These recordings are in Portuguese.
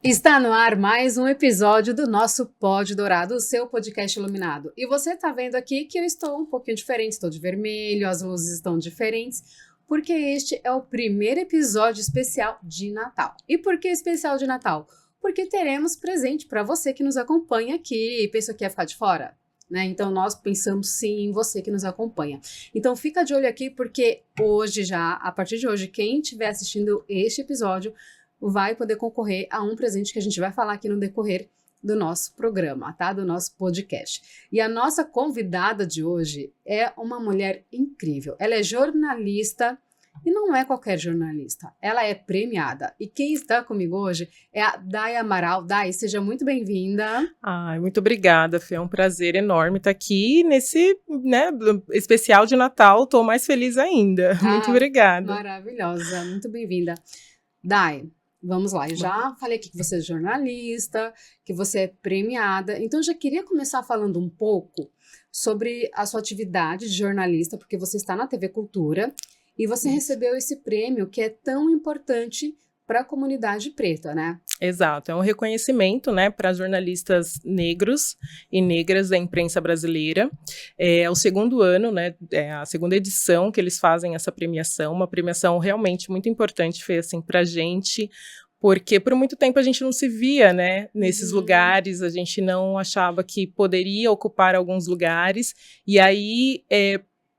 Está no ar mais um episódio do nosso Pod Dourado, o seu podcast iluminado. E você está vendo aqui que eu estou um pouquinho diferente, estou de vermelho, as luzes estão diferentes, porque este é o primeiro episódio especial de Natal. E por que especial de Natal? Porque teremos presente para você que nos acompanha aqui e pensa que ia ficar de fora, né? Então nós pensamos sim em você que nos acompanha. Então fica de olho aqui porque hoje já, a partir de hoje, quem estiver assistindo este episódio vai poder concorrer a um presente que a gente vai falar aqui no decorrer do nosso programa, tá? Do nosso podcast. E a nossa convidada de hoje é uma mulher incrível. Ela é jornalista e não é qualquer jornalista. Ela é premiada. E quem está comigo hoje é a Day Amaral. Day, seja muito bem-vinda. Ai, muito obrigada, Fê. É um prazer enorme estar aqui nesse, especial de Natal. Estou mais feliz ainda. Muito obrigada. Maravilhosa, muito bem-vinda. Day, vamos lá, eu já falei aqui que você é jornalista, que você é premiada, então eu já queria começar falando um pouco sobre a sua atividade de jornalista, porque você está na TV Cultura e você recebeu esse prêmio que é tão importante para a comunidade preta, né? Exato, é um reconhecimento, né, para jornalistas negros e negras da imprensa brasileira. É o segundo ano, né, é a segunda edição que eles fazem essa premiação, uma premiação realmente muito importante, Fê, assim, para a gente, porque por muito tempo a gente não se via, né, nesses lugares, a gente não achava que poderia ocupar alguns lugares, e aí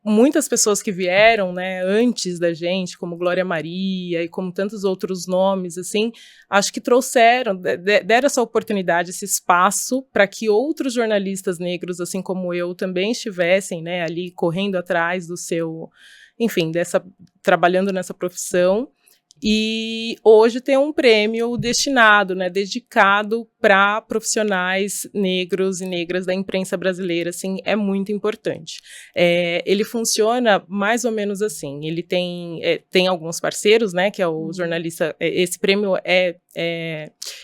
muitas pessoas que vieram, né, antes da gente, como Glória Maria e como tantos outros nomes, assim, acho que trouxeram, deram essa oportunidade, esse espaço para que outros jornalistas negros, assim como eu, também estivessem, né, ali correndo atrás do seu, enfim, trabalhando nessa profissão. E hoje tem um prêmio destinado, né, dedicado para profissionais negros e negras da imprensa brasileira, assim, é muito importante. Ele funciona mais ou menos assim, ele tem alguns parceiros, né, que é o jornalista, esse prêmio é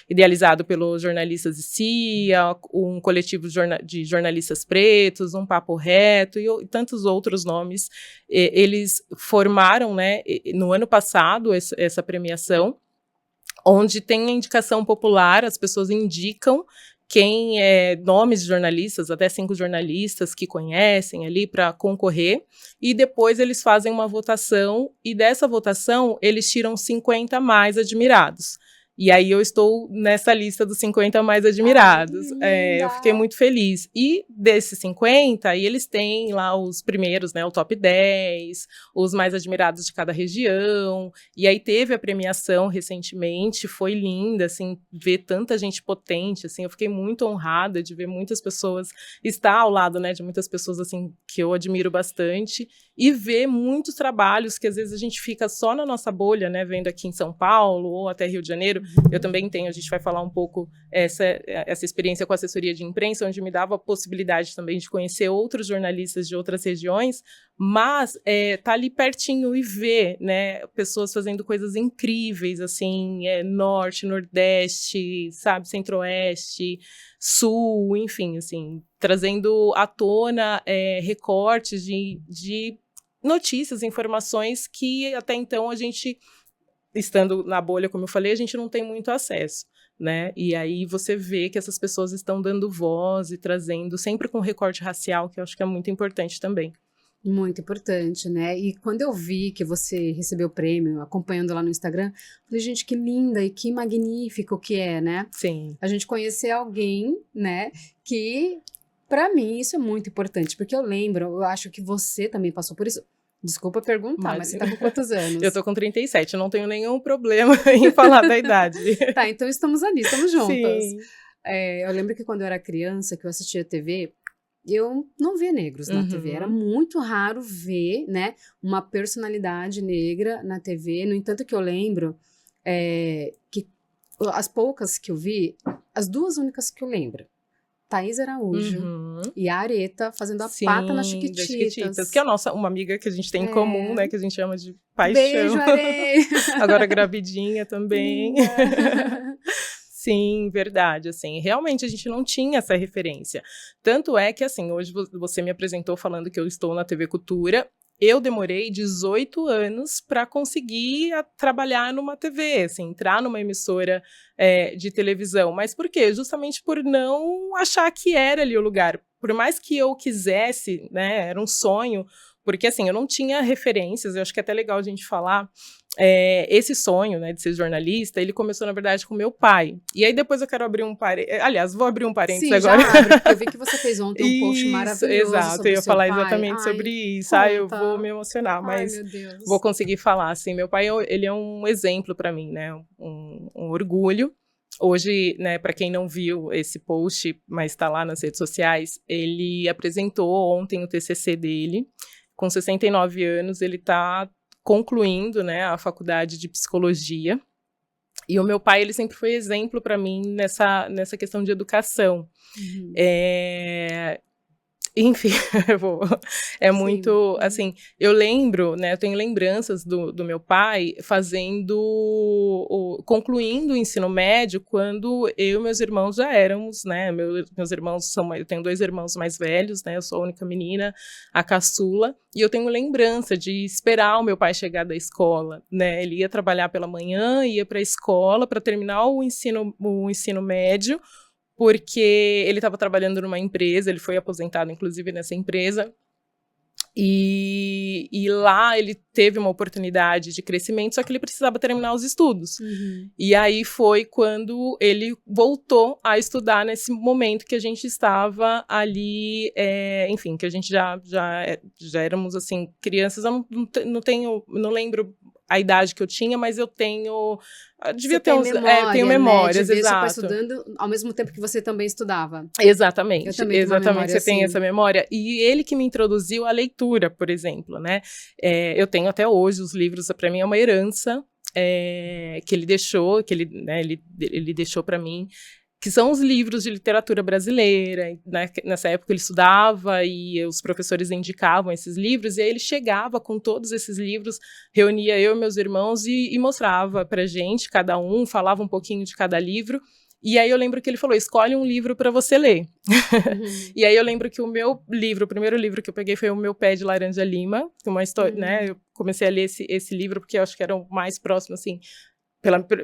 idealizado pelos jornalistas de CIA, um coletivo de jornalistas pretos, um Papo Reto e tantos outros nomes. Eles formaram, né, no ano passado essa premiação, onde tem a indicação popular, as pessoas indicam nomes de jornalistas, até 5 jornalistas que conhecem ali para concorrer, e depois eles fazem uma votação, e dessa votação eles tiram 50 mais admirados. E aí eu estou nessa lista dos 50 mais admirados. Eu fiquei muito feliz. E desses 50, aí eles têm lá os primeiros, né, o top 10, os mais admirados de cada região. E aí teve a premiação recentemente, foi linda, assim, ver tanta gente potente, assim, eu fiquei muito honrada de ver muitas pessoas, estar ao lado, né, de muitas pessoas, assim, que eu admiro bastante, e ver muitos trabalhos que às vezes a gente fica só na nossa bolha, né, vendo aqui em São Paulo ou até Rio de Janeiro. Eu também tenho, a gente vai falar um pouco essa experiência com a assessoria de imprensa, onde me dava a possibilidade também de conhecer outros jornalistas de outras regiões, mas tá ali pertinho e ver, né, pessoas fazendo coisas incríveis, assim, norte, nordeste, sabe, centro-oeste, sul, enfim, assim, trazendo à tona recortes de notícias, informações que até então a gente, estando na bolha, como eu falei, a gente não tem muito acesso, né? E aí você vê que essas pessoas estão dando voz e trazendo, sempre com recorte racial, que eu acho que é muito importante também. Muito importante, né? E quando eu vi que você recebeu o prêmio, acompanhando lá no Instagram, falei, gente, que linda e que magnífico que é, né? Sim. A gente conhecer alguém, né, que, para mim, isso é muito importante, porque eu acho que você também passou por isso. Desculpa perguntar, mas você tá com quantos anos? Eu tô com 37, eu não tenho nenhum problema em falar da idade. Tá, então estamos ali, estamos juntas. Sim. Eu lembro que quando eu era criança, que eu assistia TV, eu não via negros na TV, era muito raro ver, né, uma personalidade negra na TV, no entanto que eu lembro que as poucas que eu vi, as duas únicas que eu lembro, Thaís Araújo e a Areta fazendo a Pata nas Chiquititas. Que é uma amiga que a gente tem em comum, né, que a gente chama de paixão. Beijo, Are! Agora gravidinha também. Sim, verdade, assim, realmente a gente não tinha essa referência. Tanto é que, assim, hoje você me apresentou falando que eu estou na TV Cultura, eu demorei 18 anos para conseguir trabalhar numa TV, assim, entrar numa emissora de televisão. Mas por quê? Justamente por não achar que era ali o lugar. Por mais que eu quisesse, né, era um sonho, porque assim, eu não tinha referências, eu acho que é até legal a gente falar. Esse sonho, né, de ser jornalista, ele começou, na verdade, com meu pai. E aí depois eu quero abrir um parênteses. Aliás, vou abrir um parênteses Sim, agora. Já abre, porque eu vi que você fez ontem um post maravilhoso Exato, sobre eu ia seu falar pai. exatamente sobre isso. Conta. Eu vou me emocionar, mas meu Deus. vou conseguir falar. Assim, meu pai, ele é um exemplo para mim, né, um orgulho. Hoje, né, para quem não viu esse post, mas está lá nas redes sociais, ele apresentou ontem o TCC dele. Com 69 anos, ele está concluindo, né, a faculdade de psicologia. E o meu pai, ele sempre foi exemplo para mim nessa questão de educação. Uhum. Enfim, é muito, Sim. assim, eu lembro, né, eu tenho lembranças do meu pai concluindo o ensino médio quando eu e meus irmãos já éramos, né, meus irmãos eu tenho 2 irmãos mais velhos, né, eu sou a única menina, a caçula, e eu tenho lembrança de esperar o meu pai chegar da escola, né, ele ia trabalhar pela manhã, ia para a escola para terminar o ensino médio, porque ele estava trabalhando numa empresa, ele foi aposentado, inclusive, nessa empresa, e lá ele teve uma oportunidade de crescimento, só que ele precisava terminar os estudos. Uhum. E aí foi quando ele voltou a estudar nesse momento que a gente estava ali, enfim, que a gente já éramos, assim, crianças. Eu não lembro a idade que eu tinha, mas eu tenho... Devia ter tenho memórias, né, de ver exato. seu pai estudando ao mesmo tempo que você também estudava. Exatamente. Eu também tenho uma memória você tem assim. essa memória. E ele que me introduziu à leitura, por exemplo, né? Eu tenho até hoje os livros, para mim é uma herança que ele deixou, né, ele deixou para mim, que são os livros de literatura brasileira, né? Nessa época ele estudava e os professores indicavam esses livros, e aí ele chegava com todos esses livros, reunia eu e meus irmãos e mostrava pra gente, cada um, falava um pouquinho de cada livro, e aí eu lembro que ele falou, escolhe um livro para você ler. Uhum. E aí eu lembro que o primeiro livro que eu peguei foi o Meu Pé de Laranja Lima, uma história, né, eu comecei a ler esse livro porque eu acho que era o mais próximo, assim,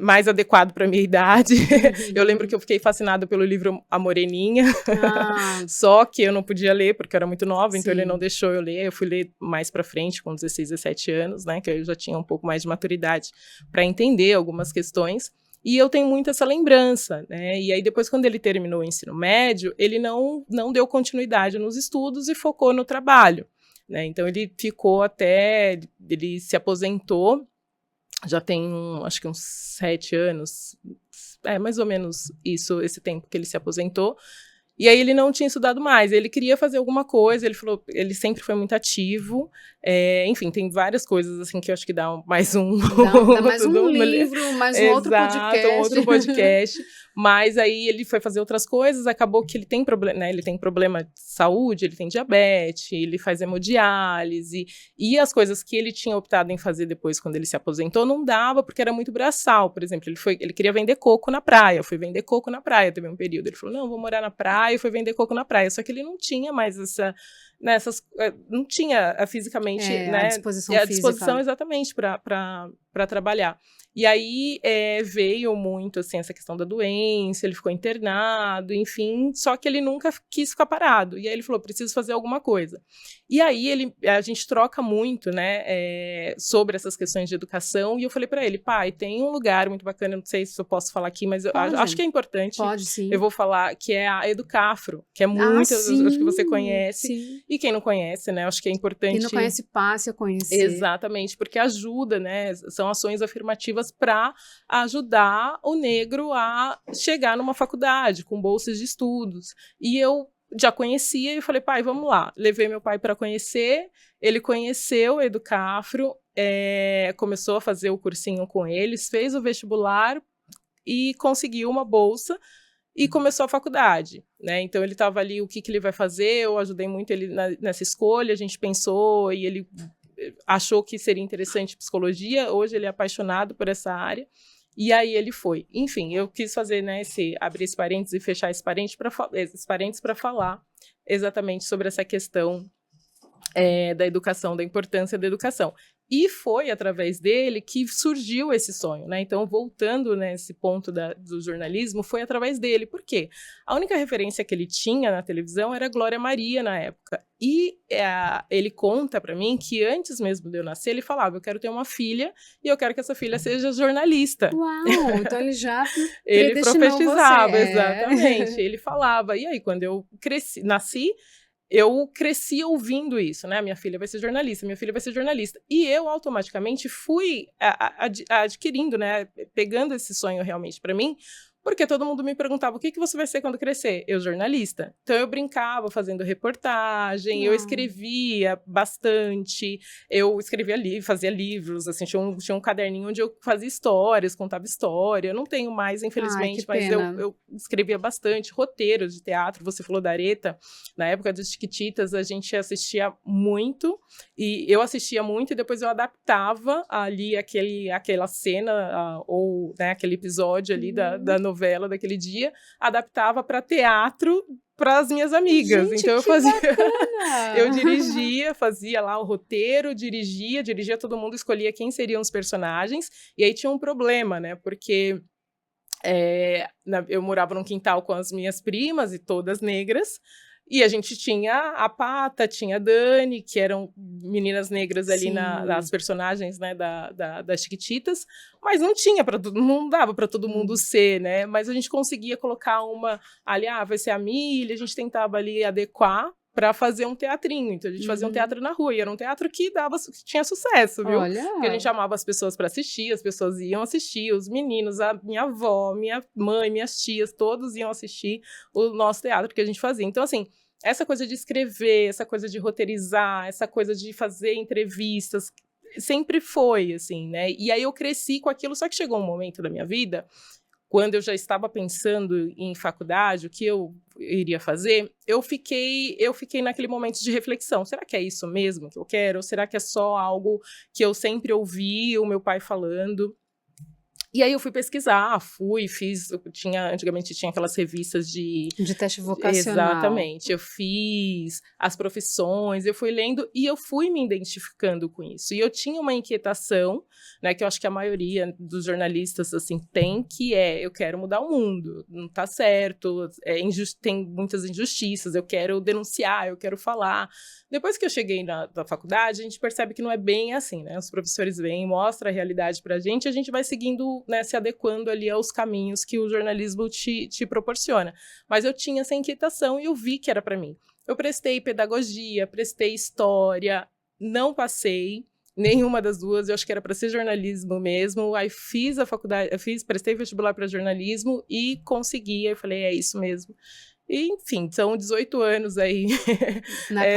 mais adequado para minha idade. Uhum. Eu lembro que eu fiquei fascinada pelo livro A Moreninha, só que eu não podia ler porque eu era muito nova, então ele não deixou eu ler. Eu fui ler mais para frente, com 16, 17 anos, né, que eu já tinha um pouco mais de maturidade para entender algumas questões. E eu tenho muito essa lembrança, né? E aí depois, quando ele terminou o ensino médio, ele não deu continuidade nos estudos e focou no trabalho, né? Então ele ficou ele se aposentou. Já tem, acho que uns 7 anos, mais ou menos esse tempo que ele se aposentou. E aí ele não tinha estudado mais, ele queria fazer alguma coisa, ele falou, ele sempre foi muito ativo, enfim, tem várias coisas assim que eu acho que dá mais um... Dá mais um livro, mais um outro podcast. Um outro podcast, mas aí ele foi fazer outras coisas, acabou que ele tem problema, né, ele tem problema de saúde, ele tem diabetes, ele faz hemodiálise, e as coisas que ele tinha optado em fazer depois, quando ele se aposentou, não dava, porque era muito braçal. Por exemplo, ele queria vender coco na praia, eu fui vender coco na praia, teve um período, ele falou, não, vou morar na praia, e foi vender coco na praia, só que ele não tinha mais não tinha fisicamente, né, a disposição exatamente para trabalhar. E aí veio muito assim, essa questão da doença, ele ficou internado, enfim, só que ele nunca quis ficar parado. E aí ele falou, preciso fazer alguma coisa. E aí a gente troca muito, né, sobre essas questões de educação, e eu falei para ele, pai, tem um lugar muito bacana, não sei se eu posso falar aqui, mas eu acho que é importante. Pode, sim. Eu vou falar que é a Educafro, que é muito, eu acho que você conhece. Sim. E quem não conhece, né, acho que é importante... Quem não conhece, passe a conhecer. Exatamente, porque ajuda, né, são ações afirmativas para ajudar o negro a chegar numa faculdade, com bolsas de estudos. E eu já conhecia e falei, pai, vamos lá. Levei meu pai para conhecer, ele conheceu a Educafro, começou a fazer o cursinho com eles, fez o vestibular e conseguiu uma bolsa e começou a faculdade, né? Então ele estava ali, o que ele vai fazer? Eu ajudei muito ele nessa escolha, a gente pensou e ele achou que seria interessante psicologia, hoje ele é apaixonado por essa área, e aí ele foi. Enfim, eu quis fazer, né, abrir esse parênteses e fechar esses parênteses para falar exatamente sobre essa questão da educação, da importância da educação. E foi através dele que surgiu esse sonho, né? Então, voltando nesse ponto do jornalismo, foi através dele. Por quê? A única referência que ele tinha na televisão era a Glória Maria na época. E ele conta para mim que antes mesmo de eu nascer, ele falava, eu quero ter uma filha e eu quero que essa filha seja jornalista. Uau! Então ele já ele profetizava, você. Exatamente. Ele falava. E aí, quando eu nasci, eu cresci ouvindo isso, né? Minha filha vai ser jornalista, minha filha vai ser jornalista. E eu automaticamente fui adquirindo, né? Pegando esse sonho realmente para mim, porque todo mundo me perguntava, o que você vai ser quando crescer? Eu, jornalista. Então, eu brincava fazendo reportagem, eu escrevia bastante, eu escrevia fazia livros, assim, tinha um caderninho onde eu fazia histórias, contava história. Eu não tenho mais, infelizmente, mas eu escrevia bastante, roteiros de teatro. Você falou da Areta, na época dos Chiquititas, a gente assistia muito, e eu assistia muito, e depois eu adaptava ali aquela cena, ou né, aquele episódio ali da novela daquele dia, adaptava para teatro para as minhas amigas. Gente, então eu fazia, eu dirigia, fazia lá o roteiro, dirigia todo mundo, escolhia quem seriam os personagens, e aí tinha um problema, né, porque eu morava num quintal com as minhas primas, e todas negras, e a gente tinha a Pata, tinha a Dani, que eram meninas negras ali nas personagens, né, das Chiquititas, mas não dava para todo mundo ser, né? Mas a gente conseguia colocar uma ali, vai ser a Milha, a gente tentava ali adequar para fazer um teatrinho. Então a gente fazia um teatro na rua, e era um teatro que tinha sucesso, viu? Olha. Porque a gente chamava as pessoas para assistir, as pessoas iam assistir, os meninos, a minha avó, minha mãe, minhas tias, todos iam assistir o nosso teatro que a gente fazia. Então, assim, essa coisa de escrever, essa coisa de roteirizar, essa coisa de fazer entrevistas, sempre foi, assim, né? E aí eu cresci com aquilo, só que chegou um momento da minha vida, quando eu já estava pensando em faculdade, o que eu iria fazer, eu fiquei naquele momento de reflexão. Será que é isso mesmo que eu quero? Ou será que é só algo que eu sempre ouvi o meu pai falando? E aí eu fui pesquisar, antigamente tinha aquelas revistas de teste vocacional. Exatamente, eu fiz as profissões, eu fui lendo e eu fui me identificando com isso. E eu tinha uma inquietação, né, que eu acho que a maioria dos jornalistas, assim, tem, eu quero mudar o mundo, não tá certo, tem muitas injustiças, eu quero denunciar, eu quero falar. Depois que eu cheguei na faculdade, a gente percebe que não é bem assim, né? Os professores vêm, mostram a realidade pra gente, e a gente vai seguindo, né, se adequando ali aos caminhos que o jornalismo te proporciona. Mas eu tinha essa inquietação e eu vi que era para mim. Eu prestei pedagogia, prestei história, não passei nenhuma das duas, eu acho que era para ser jornalismo mesmo. Aí fiz a faculdade, prestei vestibular para jornalismo e consegui. Aí eu falei, é isso mesmo. E, enfim, são 18 anos aí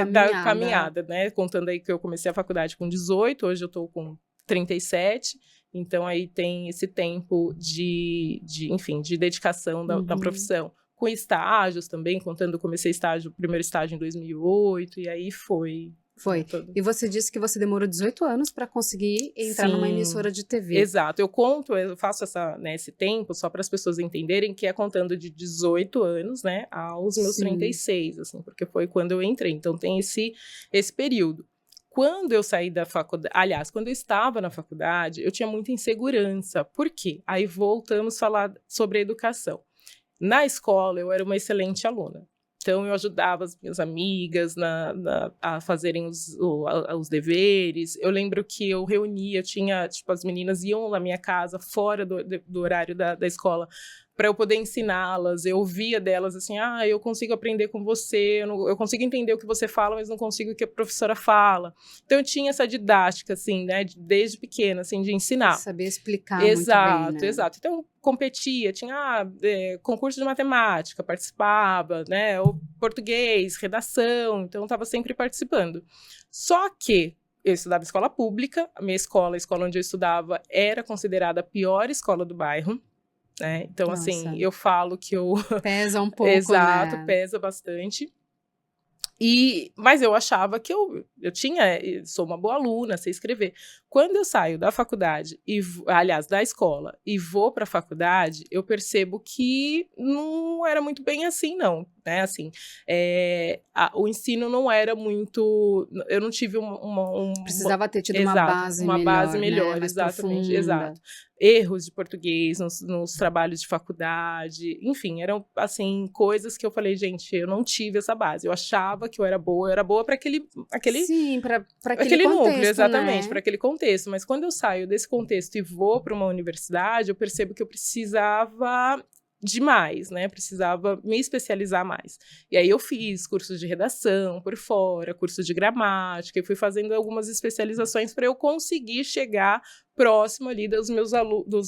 da caminhada, né? Contando aí que eu comecei a faculdade com 18, hoje eu estou com 37, então aí tem esse tempo de dedicação da profissão. Com estágios também, contando que eu comecei o primeiro estágio em 2008, e aí foi. E você disse que você demorou 18 anos para conseguir entrar numa emissora de TV. Exato. Eu faço esse tempo só para as pessoas entenderem que é contando de 18 anos, né, aos meus 36, assim, porque foi quando eu entrei. Então tem esse período. Quando eu saí da faculdade, aliás, quando eu estava na faculdade, eu tinha muita insegurança. Por quê? Aí voltamos a falar sobre a educação. Na escola, eu era uma excelente aluna. Então, eu ajudava as minhas amigas a fazerem os deveres. Eu lembro que eu reunia, as meninas iam na minha casa, fora do horário da escola, para eu poder ensiná-las. Eu ouvia delas assim, eu consigo aprender com você, eu consigo entender o que você fala, mas não consigo o que a professora fala. Então, eu tinha essa didática, assim, né, desde pequena, assim, de ensinar. Saber explicar muito bem, né? Exato. Então, competia, tinha concurso de matemática, participava, né, ou português, redação, então estava sempre participando. Só que eu estudava em escola pública, a escola onde eu estudava era considerada a pior escola do bairro, né? Então, assim, eu falo que eu... Pesa um pouco, Exato, né? pesa bastante. Mas eu achava que eu sou uma boa aluna, sei escrever. Quando eu saio da faculdade, aliás, da escola, e vou para a faculdade, eu percebo que não era muito bem assim, não. Né? Assim, o ensino não era muito... Eu não tive Precisava ter tido uma base melhor, né? Mais exatamente, profunda. exato. Erros de português nos trabalhos de faculdade, enfim, eram, assim, coisas que eu falei, gente, eu não tive essa base. Eu achava que eu era boa para aquele Sim, para aquele contexto, núcleo, exatamente, né? para aquele contexto. Mas quando eu saio desse contexto e vou para uma universidade, eu percebo que eu precisava demais, né? Precisava me especializar mais. E aí eu fiz cursos de redação por fora, curso de gramática, e fui fazendo algumas especializações para eu conseguir chegar próximo ali dos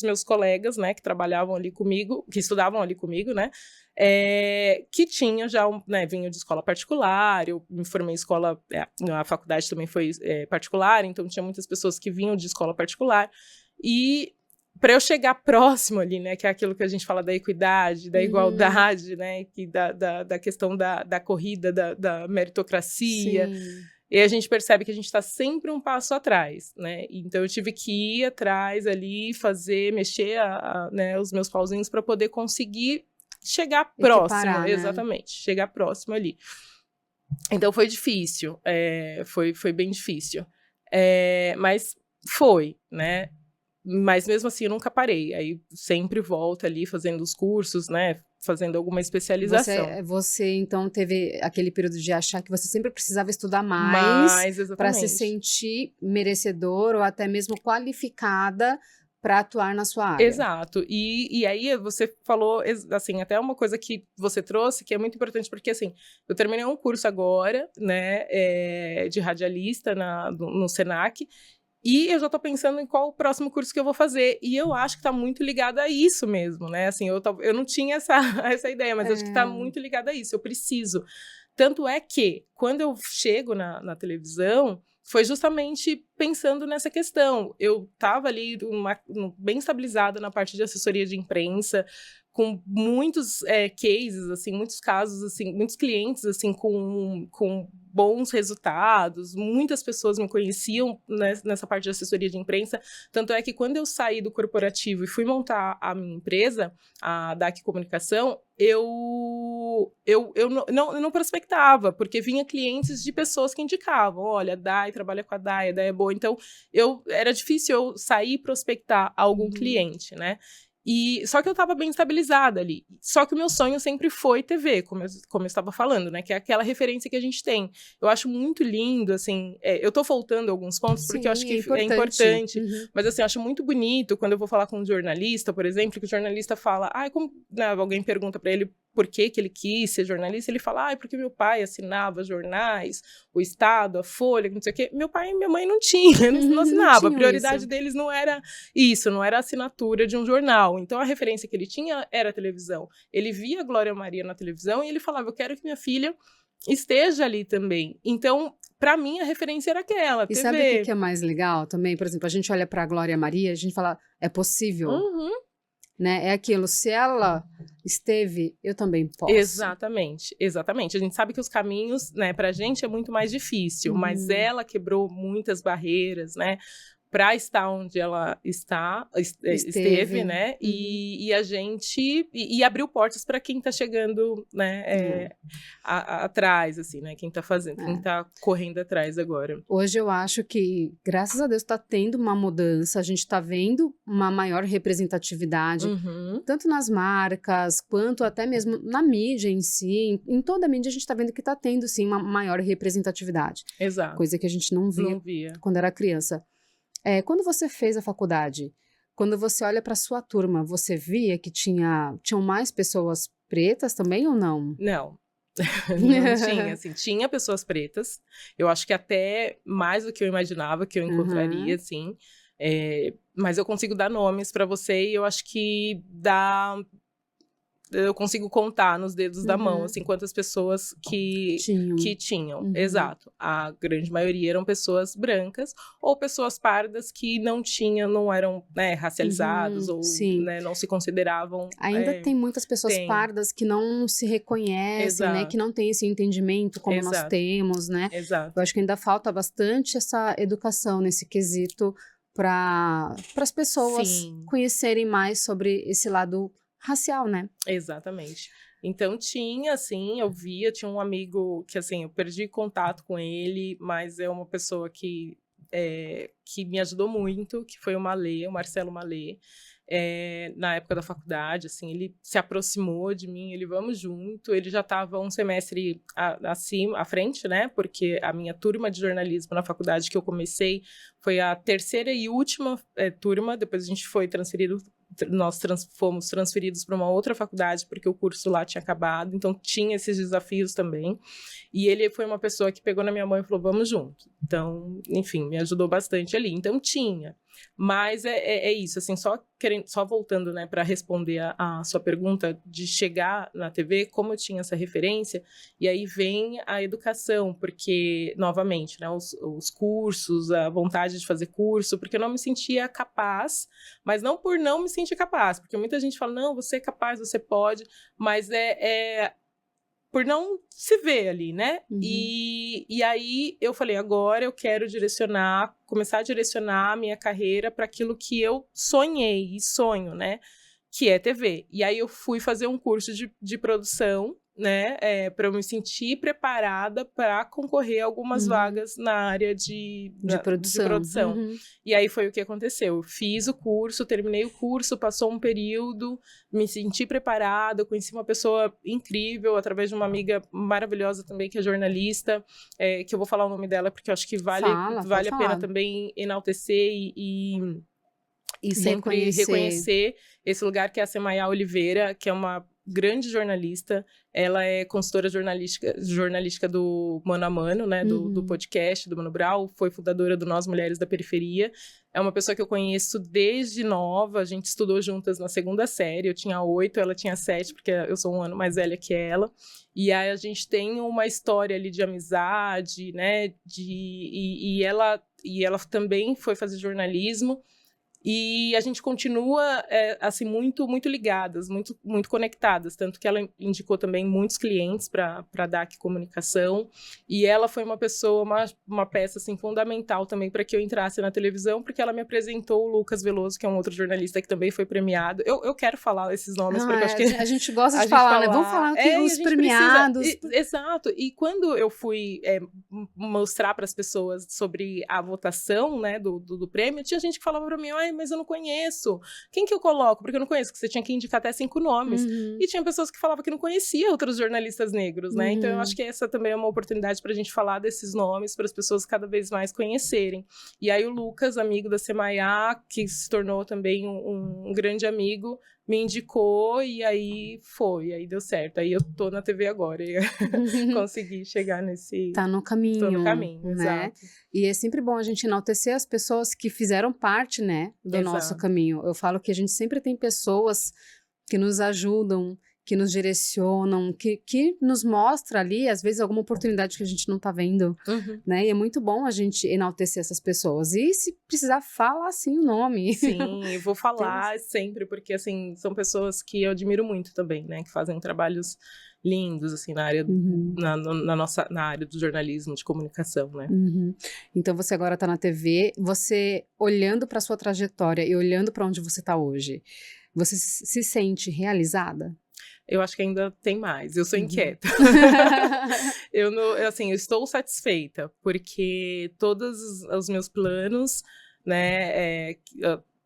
meus colegas, né, que trabalhavam ali comigo, que estudavam ali comigo, né, que tinha já, né, vinha de escola particular, eu me formei em escola, a faculdade também foi particular, então tinha muitas pessoas que vinham de escola particular, e para eu chegar próximo ali, né, que é aquilo que a gente fala da equidade, da igualdade, né, que da questão da corrida, da meritocracia. Sim. E a gente percebe que a gente está sempre um passo atrás, né? Então eu tive que ir atrás ali, mexer né, os meus pauzinhos para poder conseguir chegar próximo, Né? exatamente, chegar próximo ali. Então foi difícil, foi bem difícil, mas foi, né? Mas mesmo assim eu nunca parei, aí sempre volto ali fazendo os cursos, né, fazendo alguma especialização. Você então teve aquele período de achar que você sempre precisava estudar mais para se sentir merecedor ou até mesmo qualificada para atuar na sua área. Exato, e aí você falou, assim, até uma coisa que você trouxe que é muito importante, porque assim, eu terminei um curso agora, né, de radialista no Senac, e eu já tô pensando em qual o próximo curso que eu vou fazer. E eu acho que tá muito ligado a isso mesmo, né? Assim, eu não tinha essa ideia, mas acho que tá muito ligado a isso. Eu preciso. Tanto é que, quando eu chego na televisão, foi justamente pensando nessa questão. Eu tava ali bem estabilizada na parte de assessoria de imprensa, com muitos cases, assim, muitos casos, assim, muitos clientes, assim, com bons resultados, muitas pessoas me conheciam nessa parte de assessoria de imprensa, tanto é que quando eu saí do corporativo e fui montar a minha empresa, a DAC Comunicação, eu não prospectava, porque vinha clientes de pessoas que indicavam, olha, a DAI trabalha com a DAI é boa, então era difícil eu sair e prospectar algum cliente, né? Só que eu estava bem estabilizada ali. Só que o meu sonho sempre foi TV, como eu estava falando, né? Que é aquela referência que a gente tem. Eu acho muito lindo, assim... eu tô voltando alguns pontos, porque eu acho que é importante. Mas, assim, eu acho muito bonito quando eu vou falar com um jornalista, por exemplo, que o jornalista fala... né, alguém pergunta para ele por que ele quis ser jornalista, ele fala, porque meu pai assinava jornais, o Estado, a Folha, não sei o quê. Meu pai e minha mãe não tinham, não assinava. A prioridade deles não era isso, não era a assinatura de um jornal. Então, a referência que ele tinha era a televisão. Ele via a Glória Maria na televisão e ele falava, eu quero que minha filha esteja ali também. Então, para mim, a referência era aquela, TV. E sabe o que é mais legal também? Por exemplo, a gente olha para a Glória Maria, a gente fala, é possível. Né? É aquilo, se ela esteve, eu também posso. Exatamente. A gente sabe que os caminhos, né, pra gente é muito mais difícil, mas ela quebrou muitas barreiras, né, para estar onde ela esteve, né, e a gente, e abriu portas para quem está chegando, né, atrás, assim, né, quem está fazendo, quem está correndo atrás agora. Hoje eu acho que, graças a Deus, está tendo uma mudança, a gente está vendo uma maior representatividade, tanto nas marcas, quanto até mesmo na mídia em si, em toda a mídia a gente está vendo que está tendo, sim, uma maior representatividade. Exato. Coisa que a gente não via. Quando era criança. Quando você fez a faculdade, quando você olha para sua turma, você via que tinham mais pessoas pretas também ou não? Não. Não tinha, assim, tinha pessoas pretas, eu acho que até mais do que eu imaginava que eu encontraria, assim, mas eu consigo dar nomes para você e eu acho que eu consigo contar nos dedos da mão, assim, quantas pessoas que tinham. Exato. A grande maioria eram pessoas brancas ou pessoas pardas que não eram, né, racializados ou, né, não se consideravam... Ainda tem muitas pessoas pardas que não se reconhecem, né, que não têm esse entendimento como nós temos, né? Exato. Eu acho que ainda falta bastante essa educação nesse quesito para as pessoas conhecerem mais sobre esse lado racial, né? Exatamente. Então tinha, assim, tinha um amigo que, assim, eu perdi contato com ele, mas é uma pessoa que me ajudou muito, que foi o Marcelo Malê, na época da faculdade, assim, ele se aproximou de mim, vamos junto, ele já estava um semestre à frente, né, porque a minha turma de jornalismo na faculdade que eu comecei foi a terceira e última turma, depois a gente foi fomos transferidos para uma outra faculdade, porque o curso lá tinha acabado, então tinha esses desafios também, e ele foi uma pessoa que pegou na minha mão e falou, vamos junto. Então, enfim, me ajudou bastante ali. Então tinha, mas é isso, assim, só voltando, né, para responder a sua pergunta de chegar na TV, como eu tinha essa referência, e aí vem a educação, porque, novamente, né, os cursos, a vontade de fazer curso, porque eu não me sentia capaz, mas não por não me sentir capaz, porque muita gente fala, não, você é capaz, você pode, mas por não se ver ali, né? E aí eu falei, agora eu quero começar a direcionar a minha carreira para aquilo que eu sonhei e sonho, né? Que é TV. E aí eu fui fazer um curso de produção, né? Para eu me sentir preparada para concorrer a algumas vagas na área de produção. E aí foi o que aconteceu. Eu fiz o curso, terminei o curso, passou um período, me senti preparada, conheci uma pessoa incrível, através de uma amiga maravilhosa também, que é jornalista, que eu vou falar o nome dela, porque eu acho que vale a pena também enaltecer e sempre reconhecer esse lugar, que é a Semaia Oliveira, que é uma grande jornalista. Ela é consultora jornalística do Mano a Mano, né, do podcast do Mano Brown, foi fundadora do Nós Mulheres da Periferia. É uma pessoa que eu conheço desde nova, a gente estudou juntas na segunda série, eu tinha 8, ela tinha 7, porque eu sou um ano mais velha que ela, e aí a gente tem uma história ali de amizade, né, e ela também foi fazer jornalismo, e a gente continua, assim, muito, muito ligadas, muito, muito conectadas, tanto que ela indicou também muitos clientes para a DAC Comunicação, e ela foi uma pessoa, uma peça, assim, fundamental também para que eu entrasse na televisão, porque ela me apresentou o Lucas Veloso, que é um outro jornalista que também foi premiado. Eu quero falar esses nomes, porque eu acho que a gente gosta de falar, né? Vamos falar aqui os premiados. Exato, e quando eu fui mostrar para as pessoas sobre a votação, né, do prêmio, tinha gente que falava para mim, mas eu não conheço. Quem que eu coloco? Porque eu não conheço, que você tinha que indicar até 5 nomes. E tinha pessoas que falavam que não conhecia outros jornalistas negros, né? Então, eu acho que essa também é uma oportunidade para a gente falar desses nomes, para as pessoas cada vez mais conhecerem. E aí o Lucas, amigo da Semaia, que se tornou também um grande amigo, me indicou, e aí deu certo. Aí eu tô na TV agora, e consegui chegar nesse... Tá no caminho. Tô no caminho, né? Exato. E é sempre bom a gente enaltecer as pessoas que fizeram parte, né, do nosso caminho. Eu falo que a gente sempre tem pessoas que nos ajudam, que nos direcionam, que nos mostra ali, às vezes, alguma oportunidade que a gente não tá vendo, né? E é muito bom a gente enaltecer essas pessoas. E se precisar, fala sim o nome. Sim, eu vou falar sempre, porque, assim, são pessoas que eu admiro muito também, né? Que fazem trabalhos lindos, assim, na área, na área do jornalismo, de comunicação, né? Então, você agora tá na TV, você olhando para sua trajetória e olhando para onde você tá hoje, você se sente realizada? Eu acho que ainda tem mais. Eu sou inquieta. eu estou satisfeita, porque todos os meus planos, né,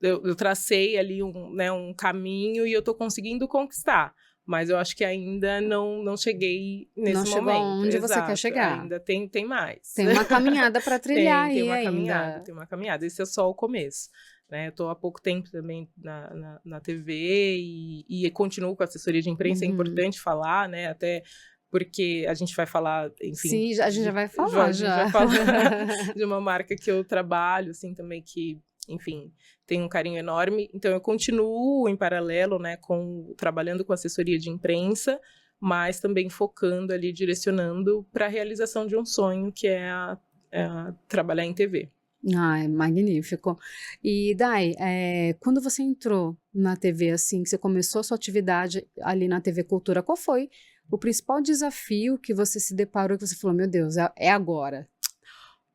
eu tracei ali um caminho e eu estou conseguindo conquistar. Mas eu acho que ainda não cheguei nesse momento. Não chegou onde você quer chegar. Ainda tem mais. Tem uma caminhada para trilhar aí ainda. Tem uma caminhada. Esse é só o começo. Né, eu estou há pouco tempo também na TV e continuo com a assessoria de imprensa. É importante falar, né, até porque a gente vai falar, enfim... Sim, a gente já vai falar. A gente vai falar de uma marca que eu trabalho, assim, também, que enfim, tenho um carinho enorme. Então, eu continuo em paralelo, né, trabalhando com assessoria de imprensa, mas também focando ali, direcionando para a realização de um sonho, que é trabalhar em TV. Ah, é magnífico. E Dai, quando você entrou na TV, assim, que você começou a sua atividade ali na TV Cultura, qual foi o principal desafio que você se deparou, que você falou, meu Deus, é agora?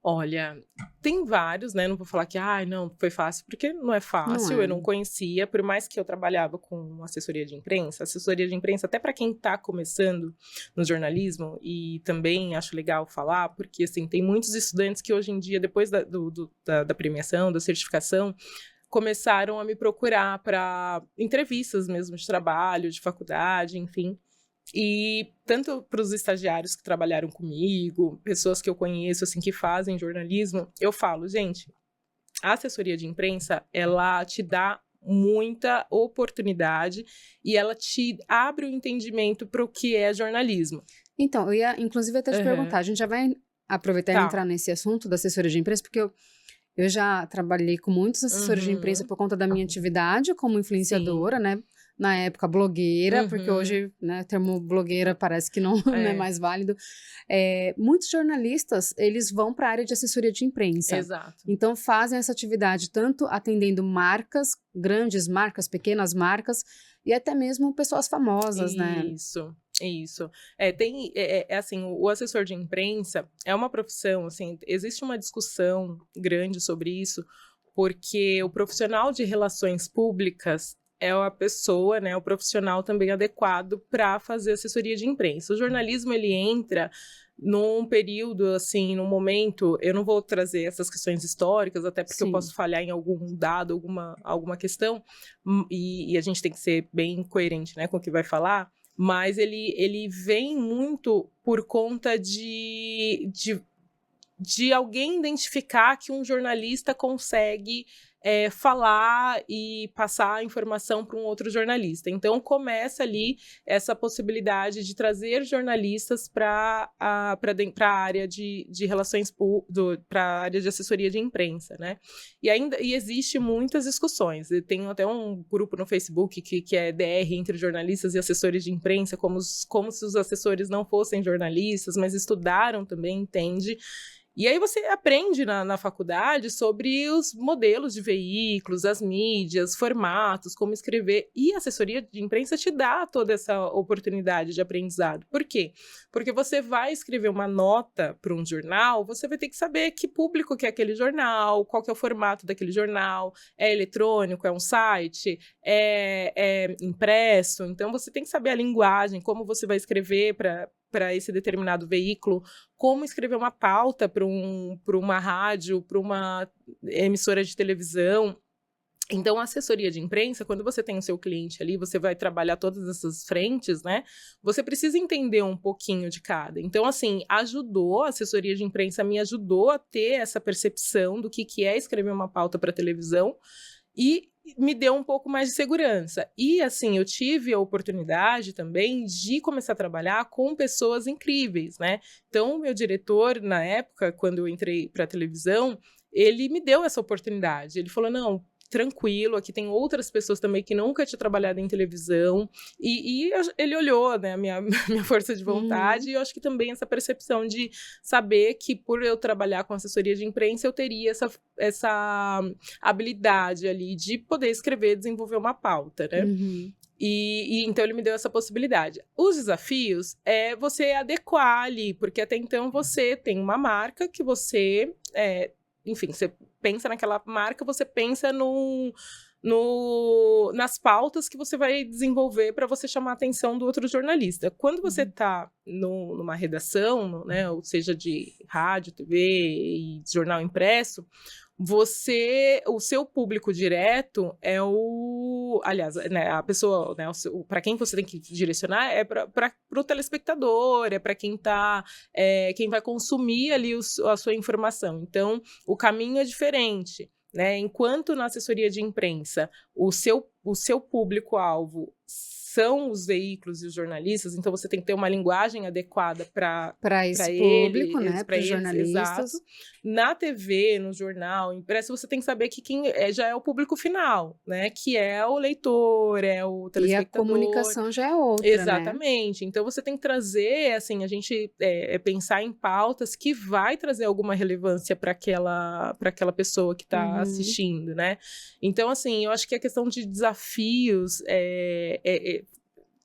Olha, tem vários, né? Não vou falar que, não, foi fácil, porque não é fácil, eu não conhecia, por mais que eu trabalhava com assessoria de imprensa, até para quem está começando no jornalismo, e também acho legal falar, porque, assim, tem muitos estudantes que hoje em dia, depois da premiação, da certificação, começaram a me procurar para entrevistas mesmo de trabalho, de faculdade, enfim. E tanto para os estagiários que trabalharam comigo, pessoas que eu conheço, assim, que fazem jornalismo, eu falo, gente, a assessoria de imprensa, ela te dá muita oportunidade e ela te abre o entendimento para o que é jornalismo. Então, eu ia, inclusive, até te perguntar, a gente já vai aproveitar e entrar nesse assunto da assessoria de imprensa, porque eu já trabalhei com muitos assessores de imprensa por conta da minha atividade como influenciadora, sim, né? Na época, blogueira, porque hoje, né, o termo blogueira parece que não é mais válido. Muitos jornalistas, eles vão para a área de assessoria de imprensa. Exato. Então, fazem essa atividade tanto atendendo marcas, grandes marcas, pequenas marcas, e até mesmo pessoas famosas, né? Isso. Assim, o assessor de imprensa é uma profissão, assim, existe uma discussão grande sobre isso, porque o profissional de relações públicas é a pessoa, né, o profissional também adequado para fazer assessoria de imprensa. O jornalismo, ele entra num período, assim, num momento, eu não vou trazer essas questões históricas, até porque eu posso falhar em algum dado, alguma questão, e a gente tem que ser bem coerente, né, com o que vai falar, mas ele vem muito por conta de alguém identificar que um jornalista consegue falar e passar a informação para um outro jornalista. Então, começa ali essa possibilidade de trazer jornalistas para a área de relações para a área de assessoria de imprensa, né? E existe muitas discussões. Eu tenho até um grupo no Facebook que é DR entre jornalistas e assessores de imprensa, como se os assessores não fossem jornalistas, mas estudaram também, entende? E aí você aprende na faculdade sobre os modelos de veículos, as mídias, formatos, como escrever. E a assessoria de imprensa te dá toda essa oportunidade de aprendizado. Por quê? Porque você vai escrever uma nota para um jornal, você vai ter que saber que público que é aquele jornal, qual que é o formato daquele jornal, é eletrônico, é um site, é impresso. Então, você tem que saber a linguagem, como você vai escrever para esse determinado veículo, como escrever uma pauta para uma rádio, para uma emissora de televisão. Então, a assessoria de imprensa, quando você tem o seu cliente ali, você vai trabalhar todas essas frentes, né? Você precisa entender um pouquinho de cada. Então, assim, a assessoria de imprensa me ajudou a ter essa percepção do que é escrever uma pauta para televisão e me deu um pouco mais de segurança. E, assim, eu tive a oportunidade também de começar a trabalhar com pessoas incríveis, né? Então, o meu diretor, na época, quando eu entrei para a televisão, ele me deu essa oportunidade. Ele falou, não, tranquilo, aqui tem outras pessoas também que nunca tinham trabalhado em televisão, e ele olhou, né, a minha força de vontade, e eu acho que também essa percepção de saber que por eu trabalhar com assessoria de imprensa, eu teria essa habilidade ali de poder escrever, desenvolver uma pauta, né? E então ele me deu essa possibilidade. Os desafios é você adequar ali, porque até então você tem uma marca que você... enfim, você pensa naquela marca, você pensa nas pautas que você vai desenvolver para você chamar a atenção do outro jornalista. Quando você está numa redação, né, ou seja, de rádio, TV e jornal impresso, o seu público direto é aliás, né, a pessoa, né, para quem você tem que direcionar é para o telespectador, é para quem quem vai consumir ali a sua informação. Então, o caminho é diferente, né? Enquanto na assessoria de imprensa, o seu público-alvo são os veículos e os jornalistas, então você tem que ter uma linguagem adequada para esse público, né, para os jornalistas. Exato. Na TV, no jornal, impresso, você tem que saber que quem já é o público final, né, que é o leitor, é o telespectador. E a comunicação já é outra, exatamente. Né? Então você tem que trazer, assim, a gente pensar em pautas que vai trazer alguma relevância para aquela pessoa que está assistindo, né? Então, assim, eu acho que a questão de desafios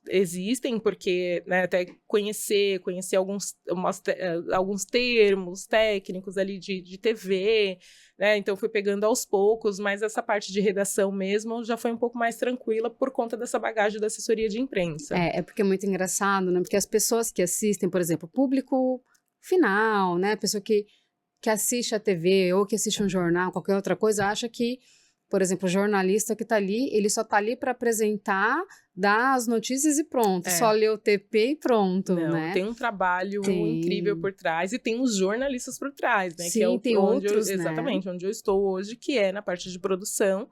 existem, porque, né, até conhecer alguns termos técnicos ali de TV, né, então fui pegando aos poucos, mas essa parte de redação mesmo já foi um pouco mais tranquila por conta dessa bagagem da assessoria de imprensa. Porque é muito engraçado, né, porque as pessoas que assistem, por exemplo, público final, né, a pessoa que assiste a TV ou que assiste um jornal, qualquer outra coisa, acha que, por exemplo, o jornalista que está ali, ele só está ali para apresentar, dar as notícias e pronto. Só lê o TP e pronto, não, né? Tem um trabalho incrível por trás e tem os jornalistas por trás, né? Sim, que é tem outros, exatamente, onde eu estou hoje, que é na parte de produção.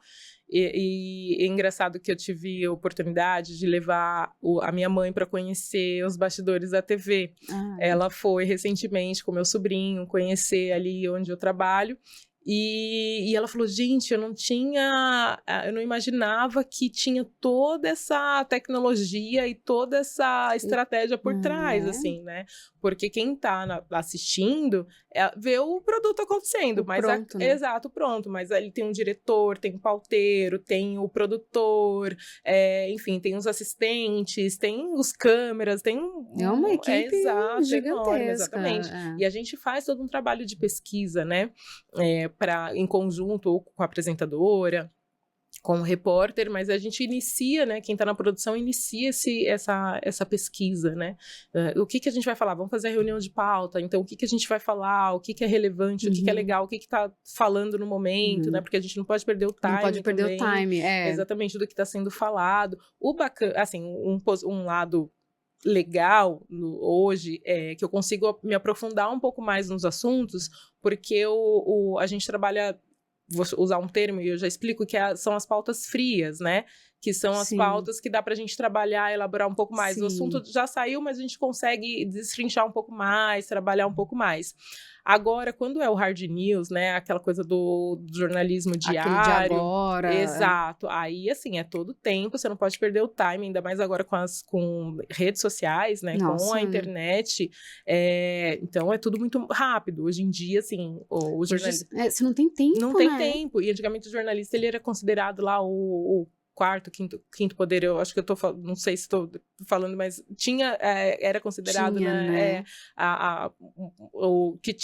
E é engraçado que eu tive a oportunidade de levar a minha mãe para conhecer os bastidores da TV. Ela foi recentemente com meu sobrinho conhecer ali onde eu trabalho. E ela falou, gente, eu não imaginava que tinha toda essa tecnologia e toda essa estratégia por trás, assim, né? Porque quem tá assistindo vê o produto acontecendo. Pronto, né? Exato, pronto. Mas ali tem um diretor, tem um pauteiro, tem o produtor, enfim, tem os assistentes, tem os câmeras, tem... É uma equipe gigantesca. Enorme, exatamente. E a gente faz todo um trabalho de pesquisa, né? Em conjunto ou com a apresentadora, com o repórter, mas a gente inicia, né, quem está na produção inicia essa pesquisa, né, o que a gente vai falar, vamos fazer a reunião de pauta, então o que a gente vai falar, o que é relevante, o que é legal, o que está falando no momento, né, porque a gente não pode perder o time. Não pode perder também, o time, exatamente do que está sendo falado. O bacana, assim, um lado legal hoje é que eu consigo me aprofundar um pouco mais nos assuntos, porque a gente trabalha, vou usar um termo e eu já explico, que são as pautas frias, né? Que são as pautas que dá pra gente trabalhar, elaborar um pouco mais. O assunto já saiu, mas a gente consegue destrinchar um pouco mais, trabalhar um pouco mais. Agora, quando é o hard news, né, aquela coisa do jornalismo diário... Aquele de agora. Exato. Aí, assim, é todo tempo, você não pode perder o time, ainda mais agora com redes sociais, né, com a internet. Então, é tudo muito rápido. Hoje em dia, assim, o jornalista... Você não tem tempo, Não tem tempo. E antigamente o jornalista, ele era considerado lá o quarto, quinto poder, eu acho que eu tô falando, não sei se estou falando, mas era considerado, né? O que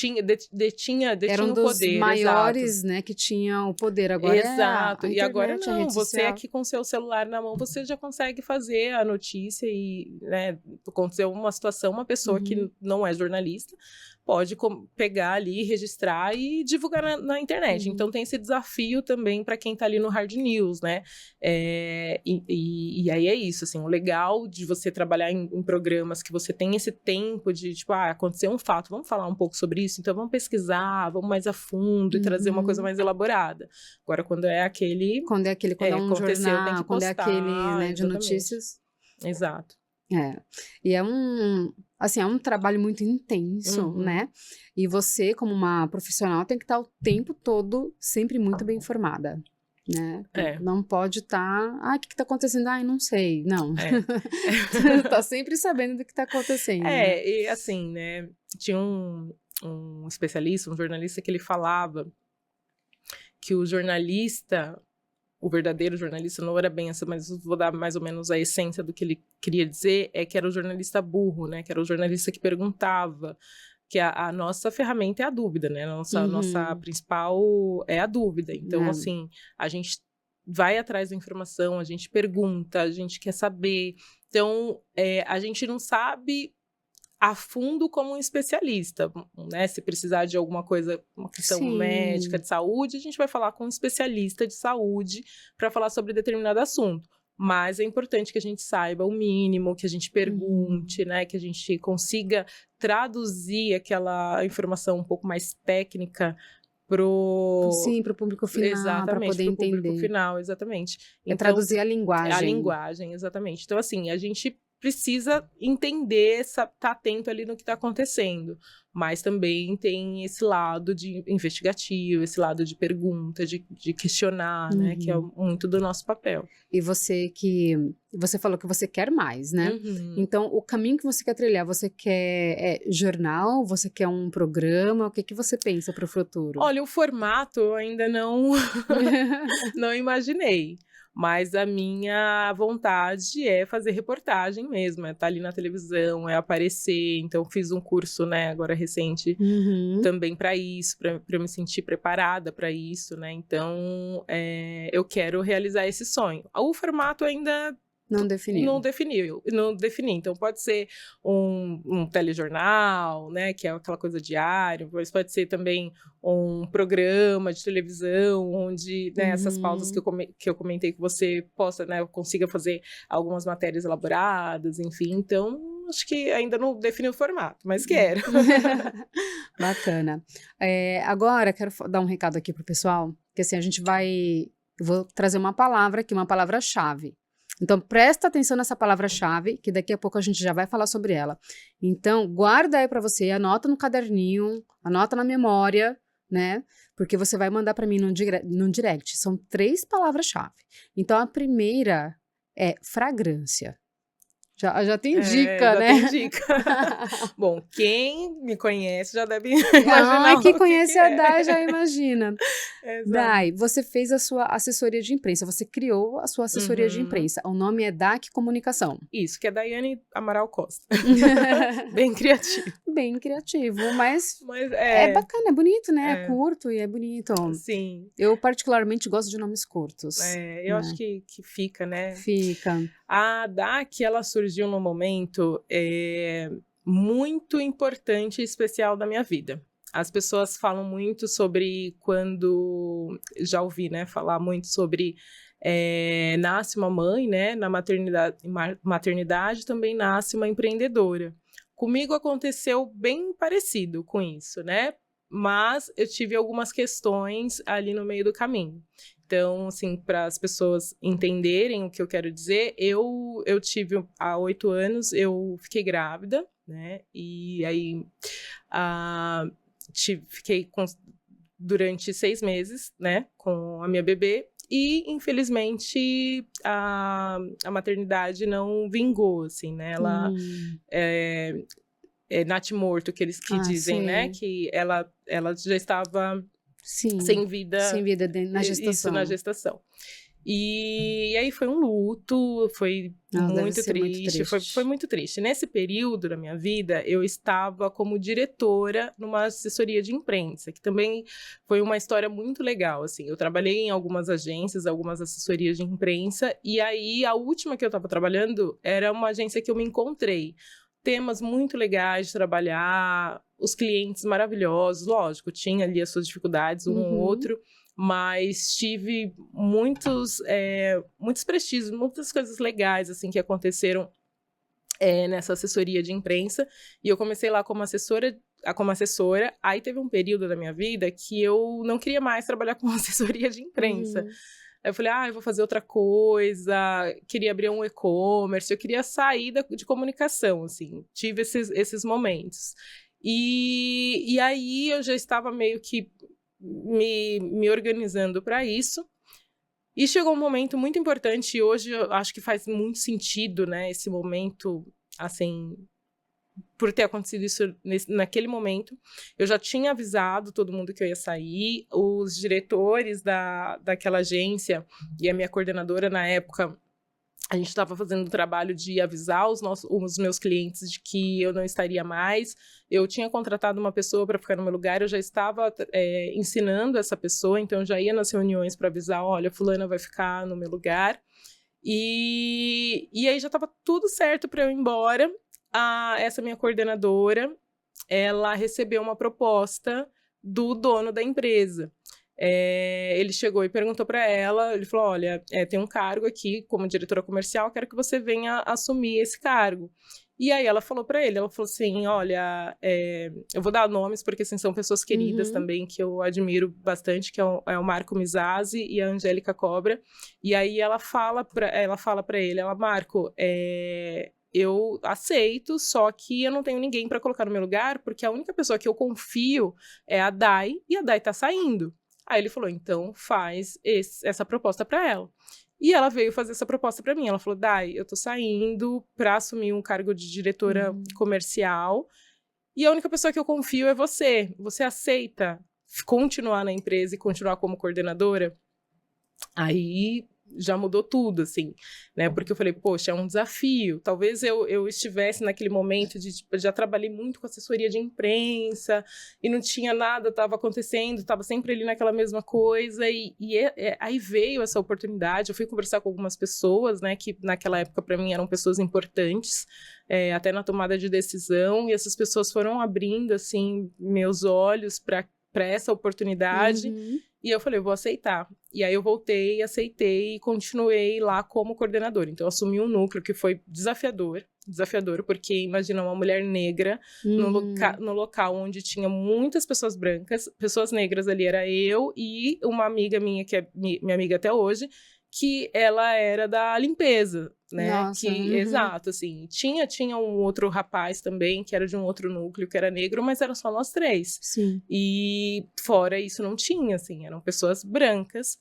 detinha Era o poder. Era dos maiores, exato, né, que tinham o poder. Agora exato. E agora não, você aqui com seu celular na mão, você já consegue fazer a notícia e, né, aconteceu uma situação, uma pessoa que não é jornalista, pode pegar ali, registrar e divulgar na internet. Então tem esse desafio também para quem está ali no hard news, né? E aí é isso, assim, o legal de você trabalhar em programas que você tem esse tempo de, tipo, aconteceu um fato, vamos falar um pouco sobre isso, então vamos pesquisar, vamos mais a fundo e trazer uma coisa mais elaborada. Agora, quando é aquele... Quando é um jornal, tem que postar, quando é aquele, né, de exatamente. notícias. Exato. E é um trabalho muito intenso, né? E você, como uma profissional, tem que estar o tempo todo sempre muito bem informada, né? Não pode estar... o que está acontecendo? Não sei. Não. Tá sempre sabendo do que está acontecendo. Né? E assim, né? Tinha um especialista, um jornalista, que ele falava que o jornalista... O verdadeiro jornalista não era bem essa, mas vou dar mais ou menos a essência do que ele queria dizer, que era o jornalista burro, né? Que era o jornalista que perguntava, que a nossa ferramenta é a dúvida, né? A nossa principal é a dúvida. Então, assim, a gente vai atrás da informação, a gente pergunta, a gente quer saber. Então, a gente não sabe a fundo como um especialista, né? Se precisar de alguma coisa, uma questão médica, de saúde, a gente vai falar com um especialista de saúde para falar sobre determinado assunto. Mas é importante que a gente saiba o mínimo, que a gente pergunte, né? Que a gente consiga traduzir aquela informação um pouco mais técnica Sim, pro público final, para poder pro entender. público final, exatamente. É traduzir a linguagem. A linguagem, exatamente. Então, assim, a gente precisa entender, tá atento ali no que está acontecendo, mas também tem esse lado de investigativo, esse lado de pergunta, de questionar, né, que é muito do nosso papel. E você falou que você quer mais, né? Então, o caminho que você quer trilhar, você quer jornal? Você quer um programa? O que você pensa para o futuro? Olha, o formato eu ainda não imaginei. Mas a minha vontade é fazer reportagem mesmo, é estar ali na televisão, é aparecer. Então, fiz um curso, né, agora recente, também para isso, para eu me sentir preparada para isso, né? Então, eu quero realizar esse sonho. O formato ainda não defini. Então, pode ser um telejornal, né, que é aquela coisa diária, mas pode ser também um programa de televisão, onde, né, essas pautas que eu comentei que você possa, né, consiga fazer algumas matérias elaboradas, enfim. Então, acho que ainda não defini o formato, mas quero. Bacana. Agora, quero dar um recado aqui pro pessoal, que assim, eu vou trazer uma palavra aqui, uma palavra-chave. Então, presta atenção nessa palavra-chave, que daqui a pouco a gente já vai falar sobre ela. Então, guarda aí para você, anota no caderninho, anota na memória, né? Porque você vai mandar para mim no direct. São 3 palavras-chave. Então, a primeira é fragrância. Já tem dica, já né? Tem dica. Bom, quem me conhece já deve imaginar. Quem conhece a Dai já imagina. Exato. Dai, você fez a sua assessoria de imprensa, você criou a sua assessoria de imprensa. O nome é DAC Comunicação. Isso, que é Daiane Amaral Costa. Bem criativo. Bem criativo, mas é bacana, é bonito, né? É curto e é bonito. Sim. Eu particularmente gosto de nomes curtos. Eu acho que fica, né? Fica. A DAC, ela surgiu num momento muito importante e especial da minha vida. As pessoas falam muito sobre quando... Já ouvi, né? Falar muito sobre... nasce uma mãe, né? Na maternidade também nasce uma empreendedora. Comigo aconteceu bem parecido com isso, né? Mas eu tive algumas questões ali no meio do caminho. Então, assim, para as pessoas entenderem o que eu quero dizer, eu tive, há 8 anos, eu fiquei grávida, né? E aí, fiquei durante 6 meses, né? Com a minha bebê. E, infelizmente, a maternidade não vingou, assim, né? Ela natimorto, que eles dizem, né? Que ela já estava sem vida na gestação. Isso, na gestação. E aí foi um luto, foi muito triste. Foi muito triste. Nesse período da minha vida, eu estava como diretora numa assessoria de imprensa, que também foi uma história muito legal, assim. Eu trabalhei em algumas agências, algumas assessorias de imprensa, e aí a última que eu estava trabalhando era uma agência que eu me encontrei. Temas muito legais de trabalhar, os clientes maravilhosos, lógico, tinha ali as suas dificuldades, um ou outro, mas tive muitos prestígios, muitas coisas legais, assim, que aconteceram nessa assessoria de imprensa, e eu comecei lá como assessora, aí teve um período da minha vida que eu não queria mais trabalhar com assessoria de imprensa. Aí eu falei, eu vou fazer outra coisa, queria abrir um e-commerce, eu queria sair de comunicação, assim, tive esses momentos. E aí eu já estava meio que me organizando para isso, e chegou um momento muito importante, e hoje eu acho que faz muito sentido, né, esse momento, assim, por ter acontecido isso naquele momento. Eu já tinha avisado todo mundo que eu ia sair, os diretores daquela agência e a minha coordenadora na época, a gente estava fazendo um trabalho de avisar os meus clientes de que eu não estaria mais. Eu tinha contratado uma pessoa para ficar no meu lugar, eu já estava ensinando essa pessoa, então eu já ia nas reuniões para avisar, olha, fulana vai ficar no meu lugar. E aí já estava tudo certo para eu ir embora. Essa minha coordenadora, ela recebeu uma proposta do dono da empresa. Ele chegou e perguntou para ela, ele falou, olha, tem um cargo aqui como diretora comercial, quero que você venha assumir esse cargo. E aí ela falou pra ele, ela falou assim, olha, eu vou dar nomes porque assim, são pessoas queridas também, que eu admiro bastante, que é o Marco Mizazzi e a Angélica Cobra. E aí ela fala pra ele, Marco, eu aceito, só que eu não tenho ninguém pra colocar no meu lugar, porque a única pessoa que eu confio é a Dai, e a Dai tá saindo. Aí ele falou, então faz essa proposta pra ela. E ela veio fazer essa proposta pra mim. Ela falou, Dai, eu tô saindo pra assumir um cargo de diretora comercial e a única pessoa que eu confio é você. Você aceita continuar na empresa e continuar como coordenadora? Aí já mudou tudo, assim, né? Porque eu falei, poxa, é um desafio. Talvez eu estivesse naquele momento de, tipo, já trabalhei muito com assessoria de imprensa e não tinha nada, estava acontecendo, estava sempre ali naquela mesma coisa. Aí veio essa oportunidade. Eu fui conversar com algumas pessoas, né, que naquela época para mim eram pessoas importantes, até na tomada de decisão, e essas pessoas foram abrindo, assim, meus olhos para essa oportunidade. E eu falei, eu vou aceitar. E aí eu voltei, aceitei e continuei lá como coordenadora. Então eu assumi um núcleo que foi desafiador, porque imagina uma mulher negra no local onde tinha muitas pessoas brancas, pessoas negras ali, era eu e uma amiga minha, que é minha amiga até hoje, que ela era da limpeza, né? Nossa, exato, assim. Tinha um outro rapaz também, que era de um outro núcleo, que era negro, mas eram só nós três. Sim. E fora isso não tinha, assim, eram pessoas brancas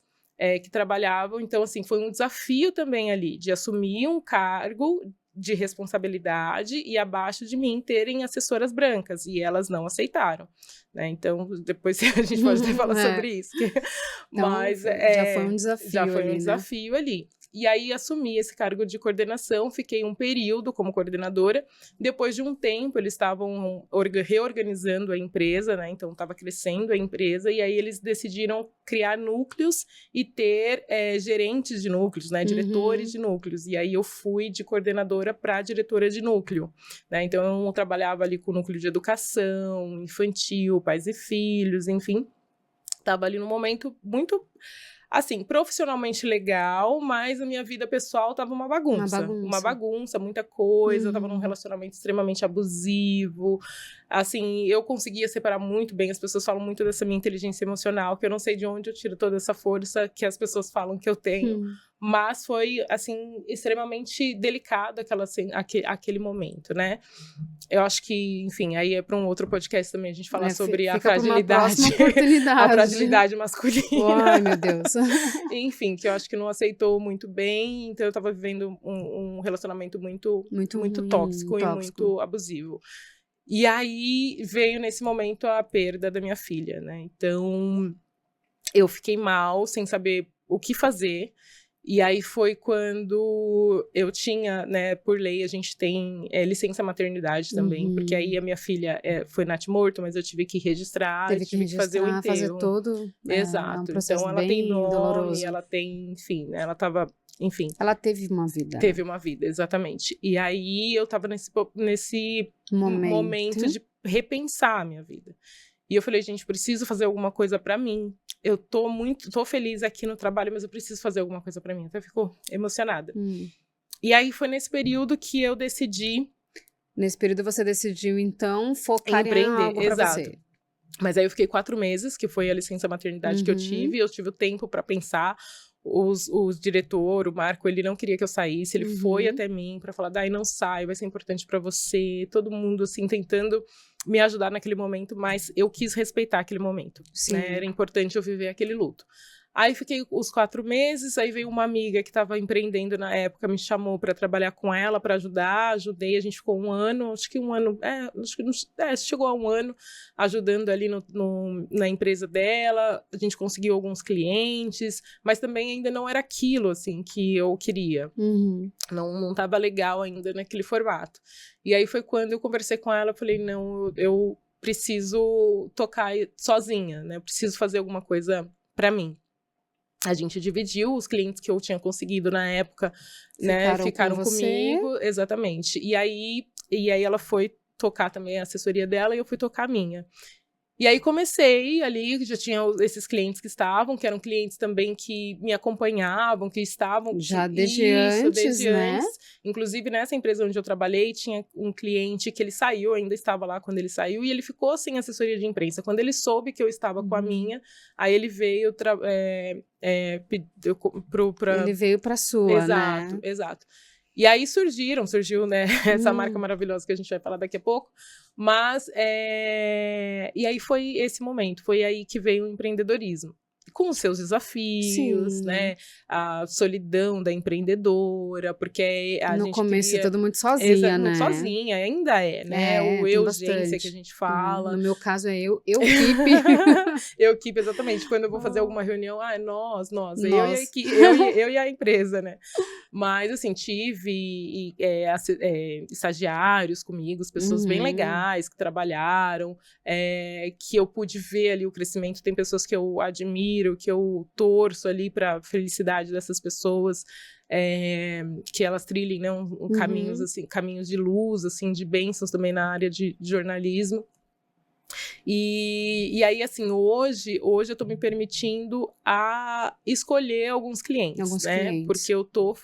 que trabalhavam. Então, assim, foi um desafio também ali, de assumir um cargo de responsabilidade e abaixo de mim terem assessoras brancas, e elas não aceitaram, né? Então, depois a gente pode até falar sobre isso. Então, mas já foi um desafio. Já foi ali, um desafio ali. E aí assumi esse cargo de coordenação, fiquei um período como coordenadora. Depois de um tempo, eles estavam reorganizando a empresa, né? Então estava crescendo a empresa, e aí eles decidiram criar núcleos e ter gerentes de núcleos, né? Diretores de núcleos. E aí eu fui de coordenadora para diretora de núcleo, né? Então eu trabalhava ali com o núcleo de educação, infantil, pais e filhos, enfim. Estava ali num momento muito, assim, profissionalmente legal, mas a minha vida pessoal tava uma bagunça. Muita coisa, eu tava num relacionamento extremamente abusivo. Assim, eu conseguia separar muito bem, as pessoas falam muito dessa minha inteligência emocional, que eu não sei de onde eu tiro toda essa força que as pessoas falam que eu tenho. Mas foi, assim, extremamente delicado aquele momento, né? Eu acho que, enfim, aí é para um outro podcast também a gente falar sobre a fragilidade. A fragilidade masculina. Ai, meu Deus. Enfim, que eu acho que não aceitou muito bem, então eu tava vivendo um relacionamento muito tóxico e muito abusivo. E aí veio nesse momento a perda da minha filha, né? Então eu fiquei mal, sem saber o que fazer. E aí foi quando eu tinha, né, por lei, a gente tem licença maternidade também, porque aí a minha filha foi natimorto, mas eu tive que registrar, tive que fazer o enterro. Fazer todo. Exato. Um processo então ela bem tem nome, doloroso. ela tem, enfim, né, ela tava, enfim. Ela teve uma vida. Teve uma vida, exatamente. E aí eu tava nesse momento de repensar a minha vida. E eu falei, gente, preciso fazer alguma coisa pra mim. Eu tô feliz aqui no trabalho, mas eu preciso fazer alguma coisa pra mim. Até ficou emocionada. E aí foi nesse período que eu decidi... Nesse período você decidiu, então, focar em algo pra você. Mas aí eu fiquei 4 meses, que foi a licença maternidade que eu tive. Eu tive o tempo pra pensar. Os diretor, o Marco, ele não queria que eu saísse. Ele foi até mim pra falar, Dai, não sai, vai ser importante pra você. Todo mundo, assim, tentando me ajudar naquele momento, mas eu quis respeitar aquele momento, né? Era importante eu viver aquele luto. Aí fiquei os 4 meses, aí veio uma amiga que estava empreendendo na época, me chamou para trabalhar com ela, para ajudei, a gente ficou 1 ano, chegou a 1 ano ajudando ali na empresa dela, a gente conseguiu alguns clientes, mas também ainda não era aquilo, assim, que eu queria. Não estava legal ainda naquele formato. E aí foi quando eu conversei com ela, eu falei, não, eu preciso tocar sozinha, né, eu preciso fazer alguma coisa para mim. A gente dividiu os clientes que eu tinha conseguido na época, né? Ficaram comigo, exatamente. E aí ela foi tocar também a assessoria dela e eu fui tocar a minha. E aí comecei ali, já tinha esses clientes que eram clientes também que me acompanhavam, que estavam... Já desde antes, né? Inclusive, nessa empresa onde eu trabalhei, tinha um cliente que ele saiu, ainda estava lá quando ele saiu, e ele ficou sem assessoria de imprensa. Quando ele soube que eu estava com a minha, aí ele veio... Ele veio para sua, exato, né? Exato. E aí surgiu, né, essa marca maravilhosa que a gente vai falar daqui a pouco, mas, e aí foi esse momento, foi aí que veio o empreendedorismo. Com os seus desafios, Sim. né, a solidão da empreendedora, porque a no gente começo queria... é todo muito sozinha, né? Muito sozinha, ainda né, o eu-gência que a gente fala. No meu caso é eu keep. Eu keep, exatamente, quando eu vou fazer alguma reunião, nós. Eu e a empresa, né? Mas, assim, tive estagiários comigo, pessoas bem legais que trabalharam, que eu pude ver ali o crescimento. Tem pessoas que eu admiro, que eu torço ali para a felicidade dessas pessoas, que elas trilhem, né, caminhos, assim, caminhos de luz, assim, de bênçãos também na área de jornalismo. E aí, assim, hoje eu tô me permitindo a escolher alguns clientes, né? Porque eu tô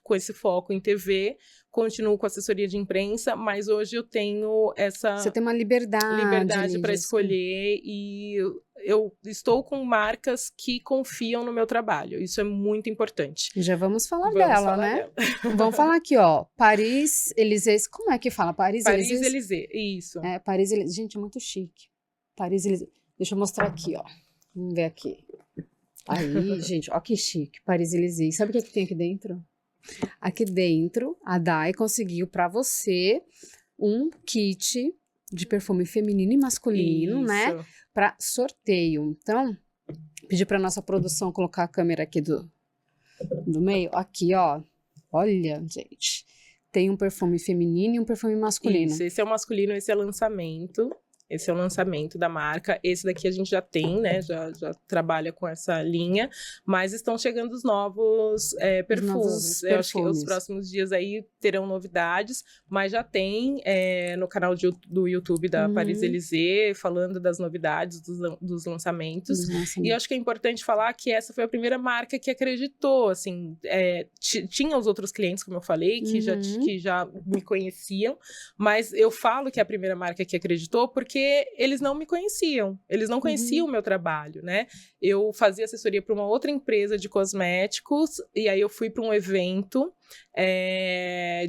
com esse foco em TV, continuo com assessoria de imprensa, mas hoje eu tenho essa... Você tem uma liberdade para escolher, e eu estou com marcas que confiam no meu trabalho. Isso é muito importante. Já vamos falar dela, né? Vamos falar aqui, ó. Paris Élysées. Como é que fala? Paris Élysées, isso. Paris Élysées. Gente, é muito chique. Paris Élysées. Deixa eu mostrar aqui, ó. Vamos ver aqui. Aí, gente, ó que chique. Paris Élysées. Sabe o que tem aqui dentro? Aqui dentro, a Dai conseguiu para você um kit de perfume feminino e masculino, né? Para sorteio. Então, pedi para nossa produção colocar a câmera aqui do meio. Aqui, ó. Olha, gente. Tem um perfume feminino e um perfume masculino. Isso, esse é o masculino, esse é lançamento. Esse é o lançamento da marca. Esse daqui a gente já tem, né? Já trabalha com essa linha. Mas estão chegando os novos perfumes. Eu acho que os próximos dias aí terão novidades. Mas já tem no canal do YouTube da Paris Élysées, falando das novidades, dos lançamentos. E eu acho que é importante falar que essa foi a primeira marca que acreditou. Assim, tinha os outros clientes, como eu falei, que já me conheciam. Mas eu falo que é a primeira marca que acreditou porque eles não me conheciam, eles não conheciam o meu trabalho, né? Eu fazia assessoria para uma outra empresa de cosméticos, e aí eu fui para um evento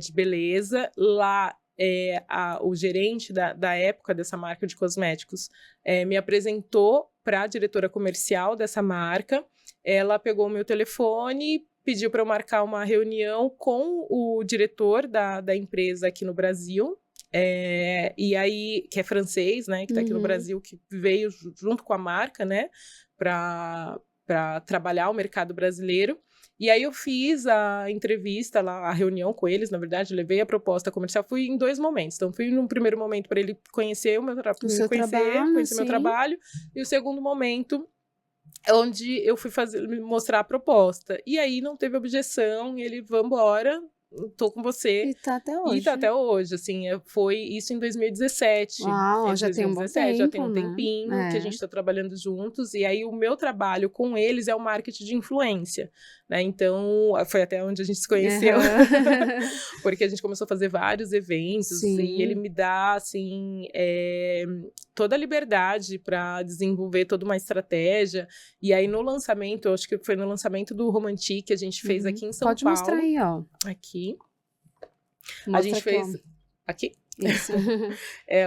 de beleza. Lá, o gerente da época dessa marca de cosméticos me apresentou para a diretora comercial dessa marca. Ela pegou o meu telefone, pediu para eu marcar uma reunião com o diretor da empresa aqui no Brasil. E aí, que é francês, né, que tá aqui no Brasil, que veio junto com a marca, né, para trabalhar o mercado brasileiro. E aí eu fiz a entrevista lá, a reunião com eles, na verdade, levei a proposta comercial, fui em 2 momentos. Então, fui num primeiro momento para ele conhecer o meu conhecer meu trabalho, e o segundo momento onde eu fui mostrar a proposta. E aí não teve objeção, e ele, vambora, tô com você. E tá até hoje. E tá até hoje, assim, foi isso em 2017. Uau, já tem um bom tempo, já tem um tempinho, que a gente tá trabalhando juntos, e aí o meu trabalho com eles é o marketing de influência, né? Então, foi até onde a gente se conheceu, porque a gente começou a fazer vários eventos, e ele me dá, assim, toda a liberdade para desenvolver toda uma estratégia. E aí no lançamento, eu acho que foi no lançamento do Romantique que a gente fez aqui em São Paulo. Pode mostrar aí, ó. Aqui. Mostra a gente aqui, fez... Aqui? Isso.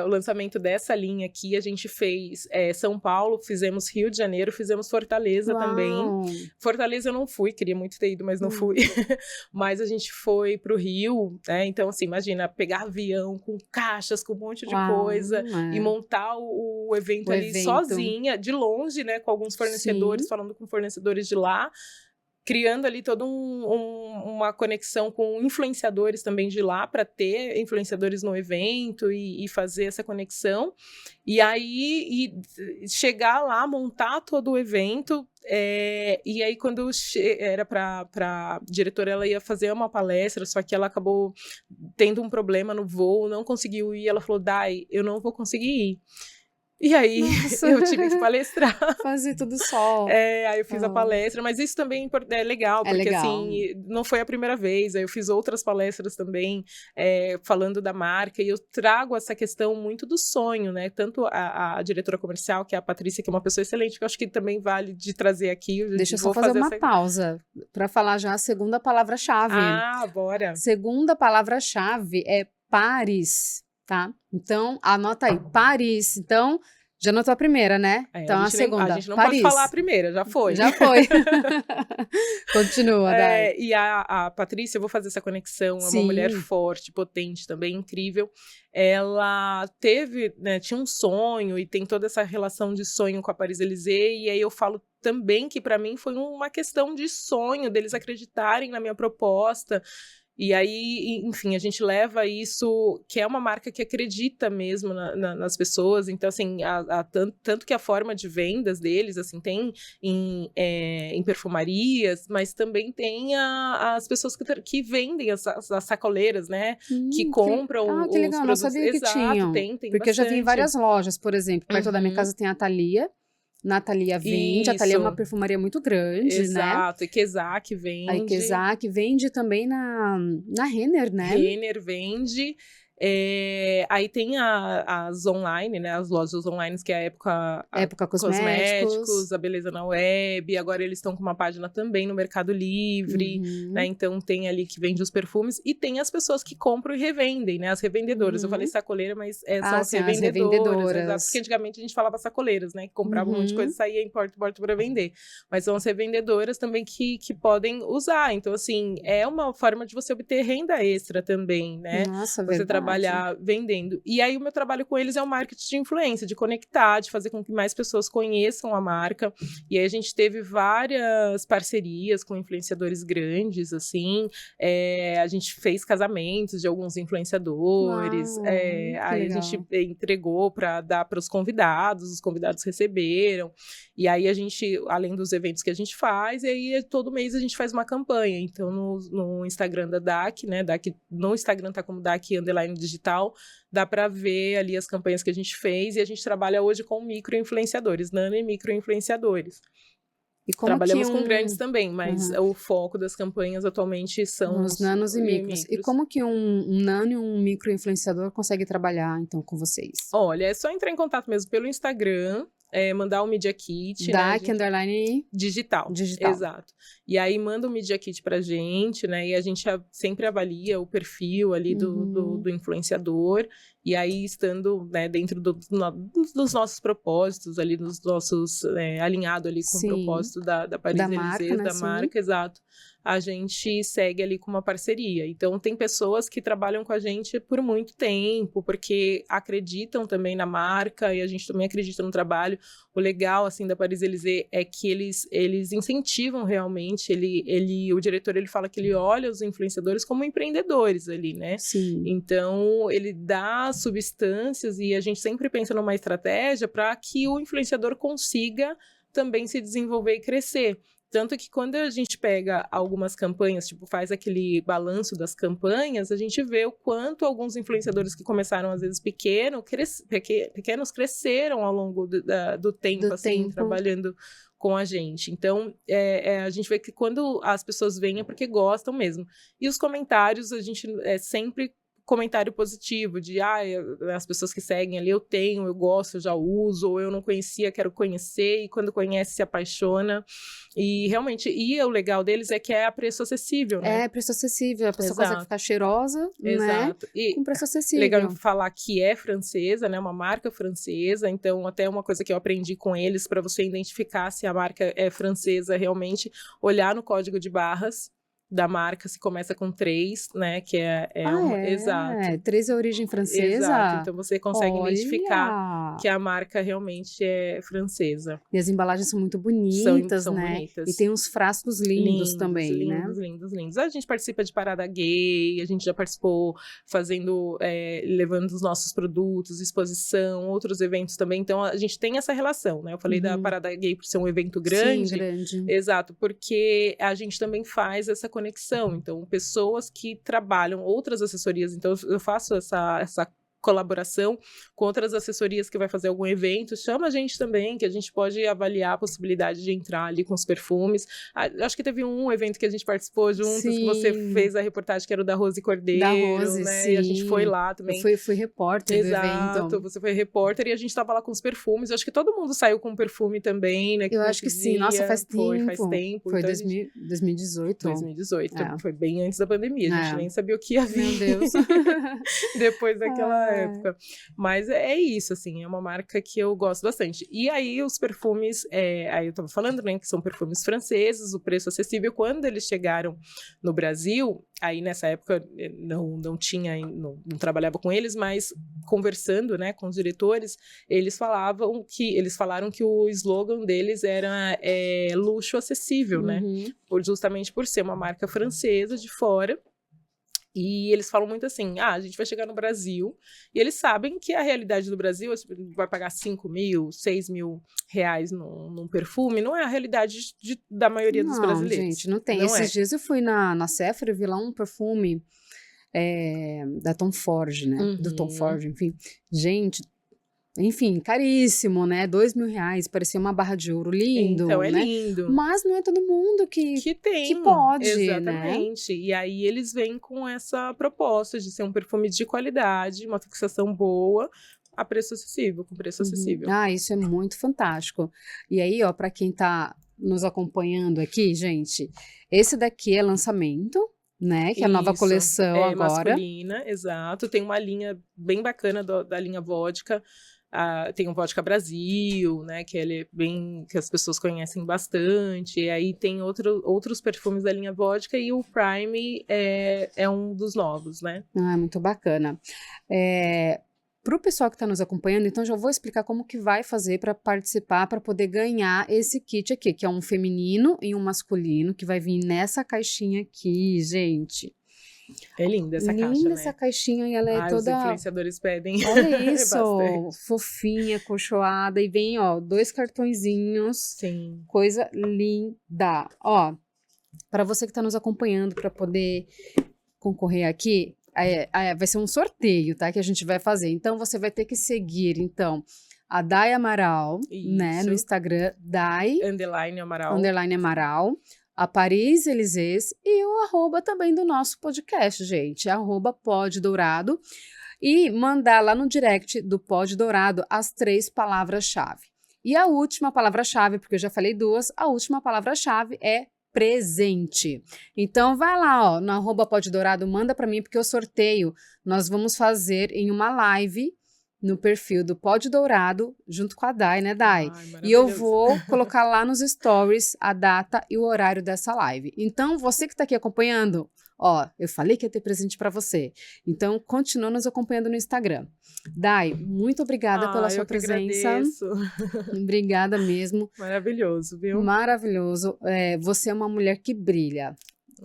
O lançamento dessa linha aqui, a gente fez São Paulo, fizemos Rio de Janeiro, fizemos Fortaleza também. Fortaleza eu não fui, queria muito ter ido, mas não fui. Mas a gente foi pro Rio, né? Então, assim, imagina, pegar avião com caixas, com um monte de coisa, e montar o evento ali sozinha, de longe, né? Com alguns fornecedores, falando com fornecedores de lá, criando ali toda uma conexão com influenciadores também de lá, para ter influenciadores no evento e fazer essa conexão. E aí, chegar lá, montar todo o evento. E aí, quando era para a diretora, ela ia fazer uma palestra, só que ela acabou tendo um problema no voo, não conseguiu ir. Ela falou, Dai, eu não vou conseguir ir. E aí, Nossa. eu tive que palestrar. Fazer tudo só. Aí eu fiz a palestra, mas isso também é legal, porque legal. assim, não foi a primeira vez, aí eu fiz outras palestras também, falando da marca, e eu trago essa questão muito do sonho, né, tanto a diretora comercial, que é a Patrícia, que é uma pessoa excelente, que eu acho que também vale de trazer aqui. Deixa eu só fazer uma pausa, para falar já a segunda palavra-chave. Bora. Segunda palavra-chave é Paris, tá? Então, anota aí, Paris. Então, já anotou a primeira, né? Então, a segunda, a gente não Paris. pode falar a primeira, já foi. Já foi. Continua, Dai. E a Patrícia, eu vou fazer essa conexão, é uma mulher forte, potente também, incrível. Ela teve, né, tinha um sonho e tem toda essa relação de sonho com a Paris-Élysées, e aí eu falo também que para mim foi uma questão de sonho, deles acreditarem na minha proposta. E aí, enfim, a gente leva isso, que é uma marca que acredita mesmo nas pessoas. Então, assim, tanto que a forma de vendas deles, assim, tem em perfumarias, mas também tem as pessoas que vendem as sacoleiras, né? Que compram que legal, os produtos. Não sabia que tinham. Tem porque bastante. eu já vi em várias lojas, por exemplo, perto da minha casa tem a Thalia. Na Thalia vende, a Thalia é uma perfumaria muito grande, Exato. né? Exato, Ikezak vende. A Ikezak vende também na Renner, né? Renner vende. Aí tem as online, né? As lojas online, que é a Época Cosméticos, a Beleza na Web. Agora eles estão com uma página também no Mercado Livre, né? Então tem ali que vende os perfumes. E tem as pessoas que compram e revendem, né? As revendedoras. Eu falei sacoleira, mas são as revendedoras. Exato, porque antigamente a gente falava sacoleiras, né? Que compravam um monte de coisa e saía em porta para vender. Mas são as revendedoras também que podem usar. Então, assim, é uma forma de você obter renda extra também, né? Nossa, você trabalhar vendendo. E aí o meu trabalho com eles é o marketing de influência, de conectar, de fazer com que mais pessoas conheçam a marca. E aí a gente teve várias parcerias com influenciadores grandes, assim. A gente fez casamentos de alguns influenciadores. Aí a gente entregou para dar para os convidados receberam. E aí a gente, além dos eventos que a gente faz, e aí todo mês a gente faz uma campanha. Então no Instagram da DAC, né? DAC, no Instagram tá como DAC_digital, dá para ver ali as campanhas que a gente fez, e a gente trabalha hoje com micro-influenciadores, nano e micro-influenciadores. Trabalhamos com grandes também, mas o foco das campanhas atualmente são os nanos e micros. E como que um nano e um micro-influenciador consegue trabalhar, então, com vocês? Olha, é só entrar em contato mesmo pelo Instagram, mandar o Media Kit. DAC_ digital. Exato. E aí manda o Media Kit pra gente, né? E a gente sempre avalia o perfil ali do influenciador. E aí, estando, né, dentro dos nossos propósitos ali, dos nossos... alinhado ali com o propósito da Paris-Élysées, da marca, exato. A gente segue ali com uma parceria. Então, tem pessoas que trabalham com a gente por muito tempo, porque acreditam também na marca, e a gente também acredita no trabalho. O legal, assim, da Paris-Élysées é que eles incentivam realmente, o diretor, ele fala que ele olha os influenciadores como empreendedores ali, né? Sim. Então, ele dá substâncias, e a gente sempre pensa numa estratégia para que o influenciador consiga também se desenvolver e crescer. Tanto que quando a gente pega algumas campanhas, tipo, faz aquele balanço das campanhas, a gente vê o quanto alguns influenciadores que começaram, às vezes, pequenos cresceram ao longo do tempo, trabalhando com a gente. Então, a gente vê que quando as pessoas vêm é porque gostam mesmo. E os comentários, a gente sempre comentário positivo, de as pessoas que seguem ali, eu gosto, eu já uso, ou eu não conhecia, quero conhecer, e quando conhece se apaixona. E realmente, o legal deles é que é a preço acessível, né? É, preço acessível, a pessoa consegue ficar cheirosa, exato, né? E com preço acessível. Legal falar que é francesa, né? Uma marca francesa, então até uma coisa que eu aprendi com eles, para você identificar se a marca é francesa realmente, olhar no código de barras da marca, se começa com 3, né, que exato. 3 é origem francesa? Exato, então você consegue identificar que a marca realmente é francesa. E as embalagens são muito bonitas, são né? bonitas. E tem uns frascos lindos também, né? Lindos. A gente participa de parada gay, a gente já participou levando os nossos produtos, exposição, outros eventos também, então a gente tem essa relação, né? Eu falei da parada gay por ser um evento grande. Sim, grande. Exato, porque a gente também faz essa conexão, então pessoas que trabalham outras assessorias, então eu faço essa colaboração com outras assessorias que vai fazer algum evento, chama a gente também, que a gente pode avaliar a possibilidade de entrar ali com os perfumes. Acho que teve um evento que a gente participou juntos, que você fez a reportagem, que era o da Rose Cordeiro, da Rose, né? Sim. E a gente foi lá também. Eu fui repórter do evento. Exato, você foi repórter e a gente tava lá com os perfumes. Eu acho que todo mundo saiu com perfume também, né? Eu acho que sim. Nossa, faz tempo. Foi então 2018. 2018, foi bem antes da pandemia. A gente nem sabia o que ia vir. Meu Deus. Depois daquela época. Mas é isso, assim, é uma marca que eu gosto bastante. E aí os perfumes, aí eu tava falando, né, que são perfumes franceses, o preço acessível. Quando eles chegaram no Brasil, aí nessa época não tinha, não trabalhava com eles, mas conversando, né, com os diretores, eles falaram que o slogan deles era luxo acessível, né, justamente por ser uma marca francesa de fora. E eles falam muito assim, a gente vai chegar no Brasil, e eles sabem que a realidade do Brasil, vai pagar 5 mil, 6 mil reais num perfume, não é a realidade da maioria dos brasileiros. Não, gente, não tem. Esses dias eu fui na Sephora e vi lá um perfume da Tom Ford, né? Do Tom Ford, enfim. Gente, enfim, caríssimo, né? 2 mil reais, parecia uma barra de ouro, lindo, então, né? Lindo. Mas não é todo mundo que pode, exatamente. Né? E aí eles vêm com essa proposta de ser um perfume de qualidade, uma fixação boa, a preço acessível, com preço acessível. Isso é muito fantástico. E aí, ó, para quem tá nos acompanhando aqui, gente, esse daqui é lançamento, né? Que é a nova coleção agora. Masculina, exato. Tem uma linha bem bacana da linha vodka. Tem o Vodka Brasil, né, que ele é bem, que as pessoas conhecem bastante, e aí tem outros perfumes da linha vodka, e o Prime é um dos novos, né? Muito bacana. Para o pessoal que está nos acompanhando, então já vou explicar como que vai fazer para participar, para poder ganhar esse kit aqui, que é um feminino e um masculino, que vai vir nessa caixinha aqui, gente. É linda essa caixa, né? Linda essa caixinha, e ela é toda... Os influenciadores pedem. Olha isso, fofinha, acolchoada, e vem, ó, 2 cartõezinhos. Sim. Coisa linda. Ó, para você que está nos acompanhando, para poder concorrer aqui, vai ser um sorteio, tá? Que a gente vai fazer. Então, você vai ter que seguir, então, a Dai Amaral, né? No Instagram, Dai _Amaral. A Paris Elysées e o @ também do nosso podcast, gente, @PodDourado, e mandar lá no direct do Pod Dourado as 3 palavras-chave. E a última palavra-chave, porque eu já falei 2, a última palavra-chave é presente. Então vai lá, ó, no @PodDourado, manda para mim, porque o sorteio nós vamos fazer em uma live no perfil do Pod Dourado, junto com a Dai, né, Dai? E eu vou colocar lá nos stories a data e o horário dessa live. Então, você que tá aqui acompanhando, ó, eu falei que ia ter presente para você. Então, continua nos acompanhando no Instagram. Dai, muito obrigada pela sua presença. Obrigada mesmo. Maravilhoso, viu? Maravilhoso. Você é uma mulher que brilha.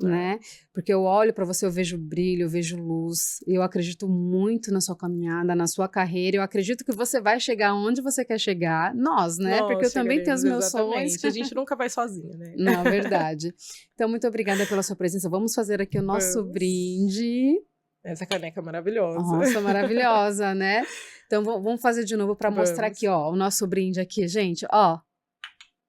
Né? Porque eu olho para você, eu vejo brilho, eu vejo luz, eu acredito muito na sua caminhada, na sua carreira, eu acredito que você vai chegar onde você quer chegar, né? Porque eu também tenho os meus sonhos. A gente nunca vai sozinha, né? Não, verdade. Então, muito obrigada pela sua presença. Vamos fazer aqui o nosso brinde. Essa caneca é maravilhosa. Nossa, maravilhosa, né? Então, vamos fazer de novo para mostrar aqui, ó, o nosso brinde aqui, gente, ó.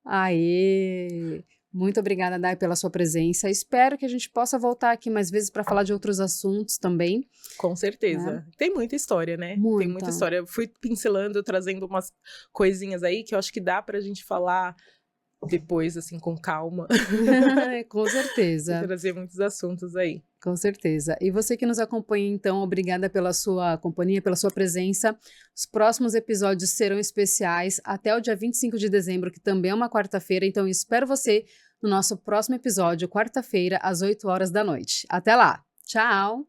Aê! Muito obrigada, Dai, pela sua presença. Espero que a gente possa voltar aqui mais vezes para falar de outros assuntos também. Com certeza. Tem muita história, né? Tem muita história. Eu fui pincelando, trazendo umas coisinhas aí que eu acho que dá pra gente falar depois, assim, com calma. Com certeza. E trazer muitos assuntos aí. Com certeza. E você que nos acompanha, então, obrigada pela sua companhia, pela sua presença. Os próximos episódios serão especiais até o dia 25 de dezembro, que também é uma quarta-feira. Então, espero você no nosso próximo episódio, quarta-feira, às 8 horas da noite. Até lá. Tchau!